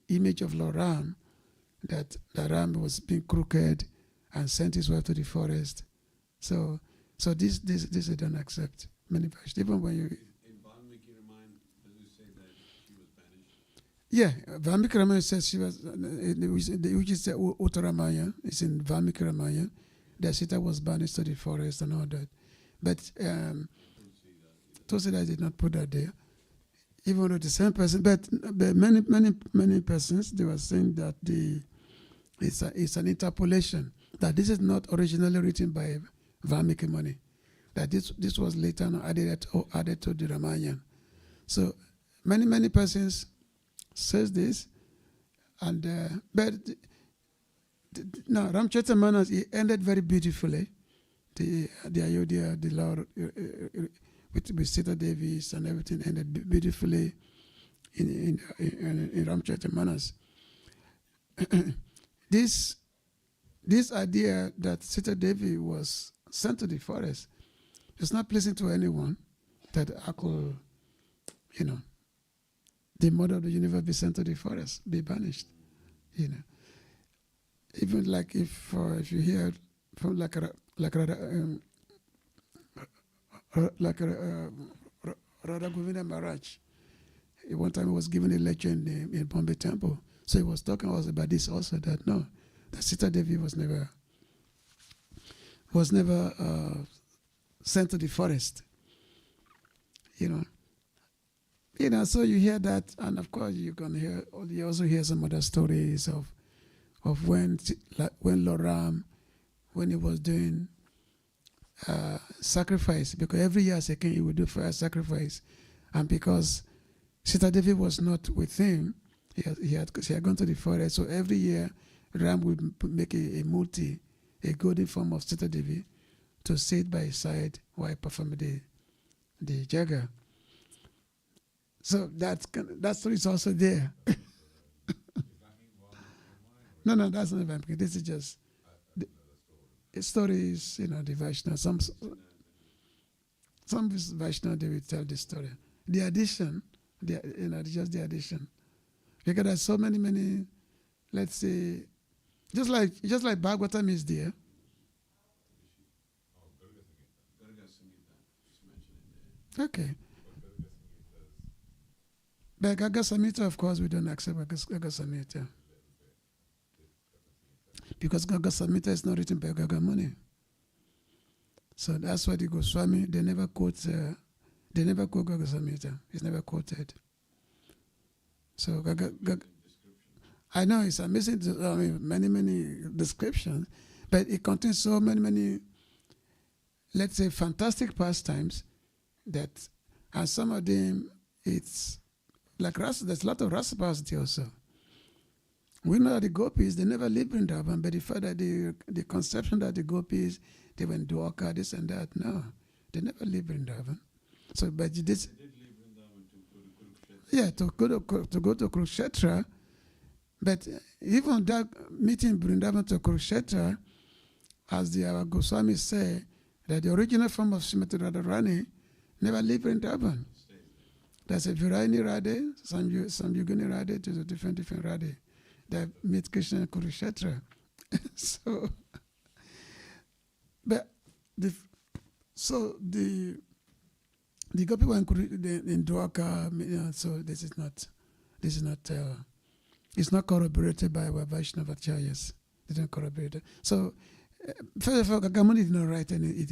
image of Lord Ram, that the Ram was being crooked and sent his wife to the forest. So this they don't accept. Many Vaishnavas, even when you. In Valmiki Ramayana, does it say that she was banished? Yeah, Valmiki Ramayana says she was, which is the Uttaramayana. It's in Valmiki Ramayana that Sita was banished to the forest and all that. But Tulsidas did not put that there. Even though the same person, but many persons, they were saying that it's an interpolation, that this is not originally written by Valmiki Muni, that this was later added to the Ramayana. So many persons says this, and but no, Ramchaitamanas, it ended very beautifully. The Ayodhya, the Lord with Sita Devis and everything ended beautifully in Ramchaitamanas. This idea that Sita Devi was sent to the forest is not pleasing to anyone, that I could, the mother of the universe be sent to the forest, be banished. Even like if you hear from Radha Govinda Maharaj, one time he was giving a lecture in Bombay Temple, so he was talking also about this also, that no, that Sita Devi was never sent to the forest. So you hear that, and of course you also hear some other stories of when Lord Ram, when he was doing sacrifice, because every year as a king he would do fire sacrifice, and because Sita Devi was not with him, she had gone to the forest, so every year Ram would make a multi, a golden form of Sita Devi, to sit by his side while performing the jaga. So that story is also there. No, that's not Vampire. This is just the story is, the Vaishnava. Some Vaishnava, they will tell this story. The addition, just the addition, because there's so many. Let's say, just like Bhagavatam is there. Okay. But Gaga Samhita, of course, we don't accept Gaga Samhita. Because Gaga Samhita is not written by Gaga Muni. So that's why the Goswami, they never quote Gaga Samhita. It's never quoted. So Gaga I know it's amazing, many descriptions, but it contains so many, let's say, fantastic pastimes that, and some of them, it's like Rasa, there's a lot of Rasa there also. We know that the gopis, they never lived in Vrindavan, but the fact that the conception that the gopis, they went to Dwarka, this and that, no, they never lived in Vrindavan. So, but this, They did leave Vrindavan to go to Kurukshetra. to go to Kurukshetra, but even that meeting Vrindavan to Kurukshetra, as our Goswami say, that the original form of Srimati Radharani never lived in Vrindavan. There's a Virayani Radhe, some Yogini Radhe, to the different Radhe that meet Krishna in Kurukshetra. So, but the Gopi were in Dwarka, so this is not, it's not corroborated by our Vaishnava Acharyas. They don't corroborate it. So, first of all, Gagamuni did not write any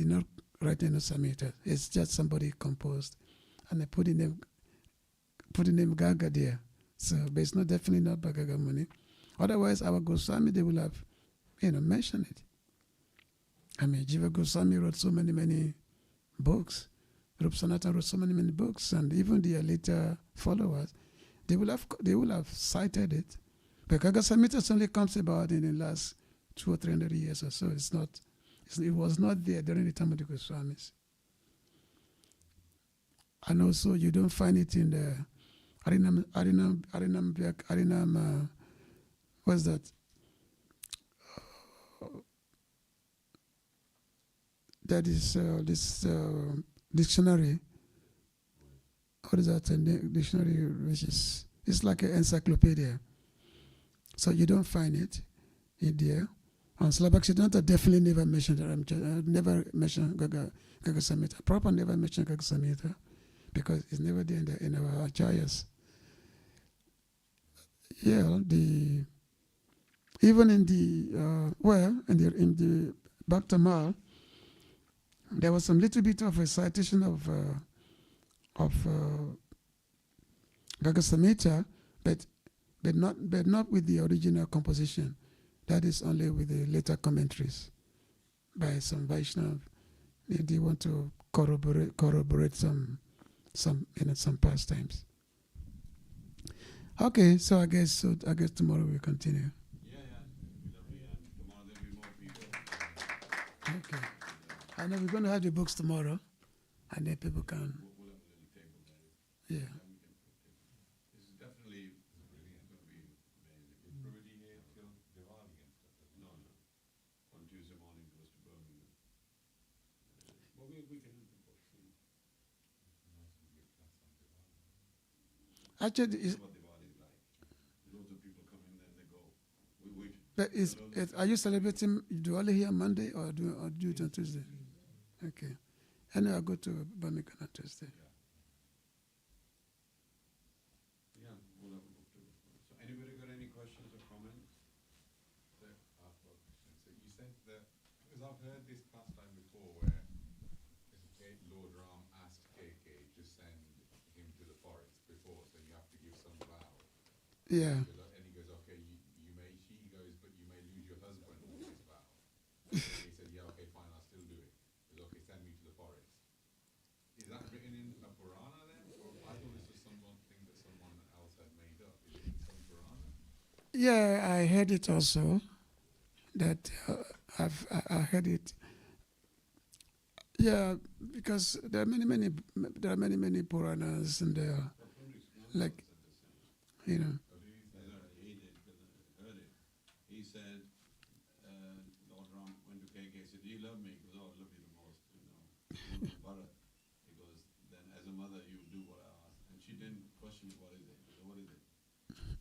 Samhita. It's just somebody composed, and they put the name Gaga there. So, but it's not definitely not by Gagamuni. Otherwise, our Goswami, they will have, mentioned it. I mean, Jiva Goswami wrote so many books. Rup Sanatan wrote so many books, and even their later followers, they will have cited it. But Gagasamita only comes about in the last 200 or 300 years or so. It was not there during the time of the Goswamis. And also, you don't find it in the Arinam, what's that? That is this dictionary. What is that? A dictionary which is, it's like an encyclopedia. So you don't find it in there. And Slabakshidanta definitely never mentioned Gaga Samhita. Prabhupada never mentioned Gaga Samhita because it's never there in our acharyas. Yeah, even in the Bhaktamal, there was some little bit of a citation of Gaga Samhita, but not with the original composition. That is only with the later commentaries by some Vaishnava. They want to corroborate some pastimes. Okay, so I guess tomorrow we'll continue. Yeah, lovely. And tomorrow there'll be more people. Okay. I know we're going to have the books tomorrow, and then people can. We'll have a little table there. Yeah. This is definitely going to be amazing. Is Praviti here till Diwali and stuff? No. On Tuesday morning goes to Birmingham. Well, we can do the books. Actually, What Diwali is like. Loads of people come in, then they go. We wait. but are you celebrating Diwali here Monday or do it on Tuesday? Okay. And I'll go to Birmingham on Tuesday. Yeah, we'll have a book too. So anybody got any questions or comments? So you said that, because I've heard this pastime before where Lord Ram asked KK to send him to the forest before, so you have to give some vow. Yeah. And he goes, okay, she goes, but you may lose your husband with this vow. And he said, yeah, okay, fine, I'll still do it. He goes, okay, send me to the forest. Is that written in a Purana then? Or I thought this was something that someone else had made up. Is it in some Purana? Yeah, I heard it also. That I heard it. Yeah, because there are many Puranas and like, you know. He did, because I heard it. He said, Lord Ram went to KK and said, do you love me? He goes, oh, I love you the most, Bharat. He goes, then as a mother, you do what I ask. And she didn't question it, what is it? He goes, what is it?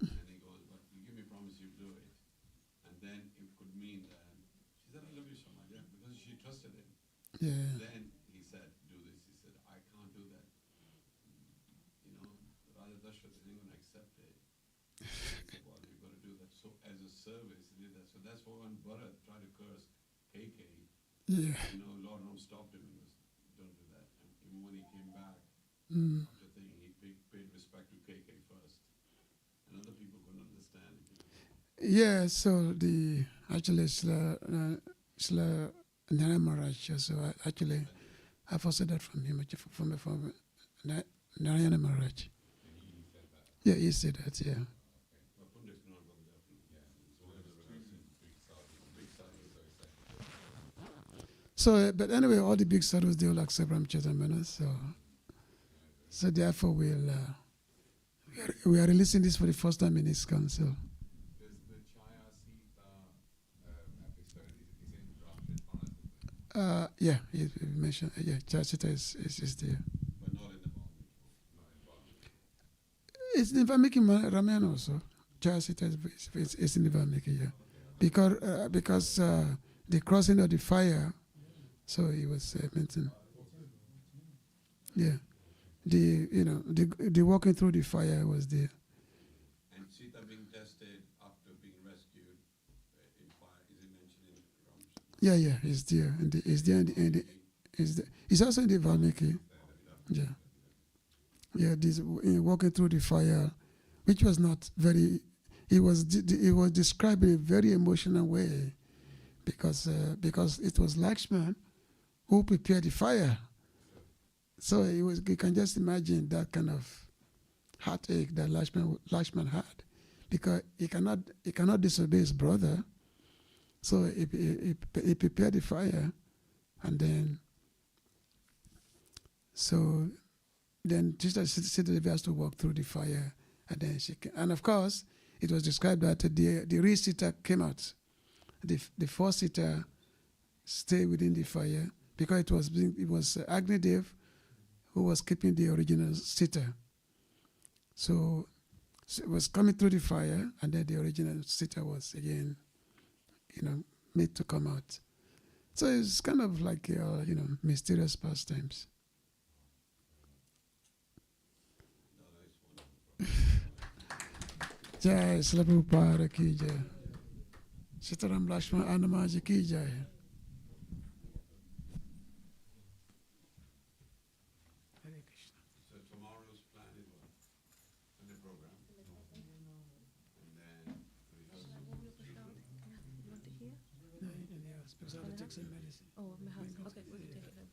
And he goes, but you give me promise you do it. And then it could mean that, she said, I love you so much, yeah, because she trusted him. Yeah. Then he said, do this. He said, I can't do that. Raja Dashrath isn't going to accept it. He said, well, you've got to do that. So as a service, he did that. So that's why when Bharat tried to curse KK, Yeah. Lord Ram stopped him and goes, don't do that. And even when he came back, Mm. after thinking, he paid respect to KK first. And other people couldn't understand it. Yeah, so actually Shla Nara Maharaj, so I've also that from him, from Narayana Maharaj. Yeah, he said that, yeah. But Pundit not go there. So, but anyway, all the big sadhus, they all accept Ramcharan Manas, so therefore we are releasing this for the first time in ISKCON, so. There's the Charita episode, is in Ramcharan. Yeah, you mentioned, yeah, Charita is there. But not in the moment. It's in Valmiki Ramayana also. Charita is in the Valmiki, yeah. Because the crossing of the fire, so he was mentioned. Yeah. The walking through the fire was there. And Sita being tested after being rescued in fire, is it mentioned in Ramcharan? Yeah, it's there. And it's there it's also in the Valmiki. Yeah. Yeah, this walking through the fire, which was not very, it was described in a very emotional way, because it was Lakshman who prepared the fire. So you can just imagine that kind of heartache that Lakshman had, because he cannot disobey his brother. So he prepared the fire, and then Sita Devi has to walk through the fire, and then and of course it was described that the real Sita came out. The fourth Sita stayed within the fire because it was Agni Dev who was keeping the original Sita. So it was coming through the fire, and then the original Sita was again, made to come out. So it's kind of like mysterious pastimes. Jai Srila Prabhupada ki jai. Sitaram Lakshman Anamaji ki jai. Hare Krishna. So tomorrow's plan is what? Sunday program. And then rehearsal. You want to hear? No, because I have to take some medicine. Oh, my husband. Okay, we can take it then.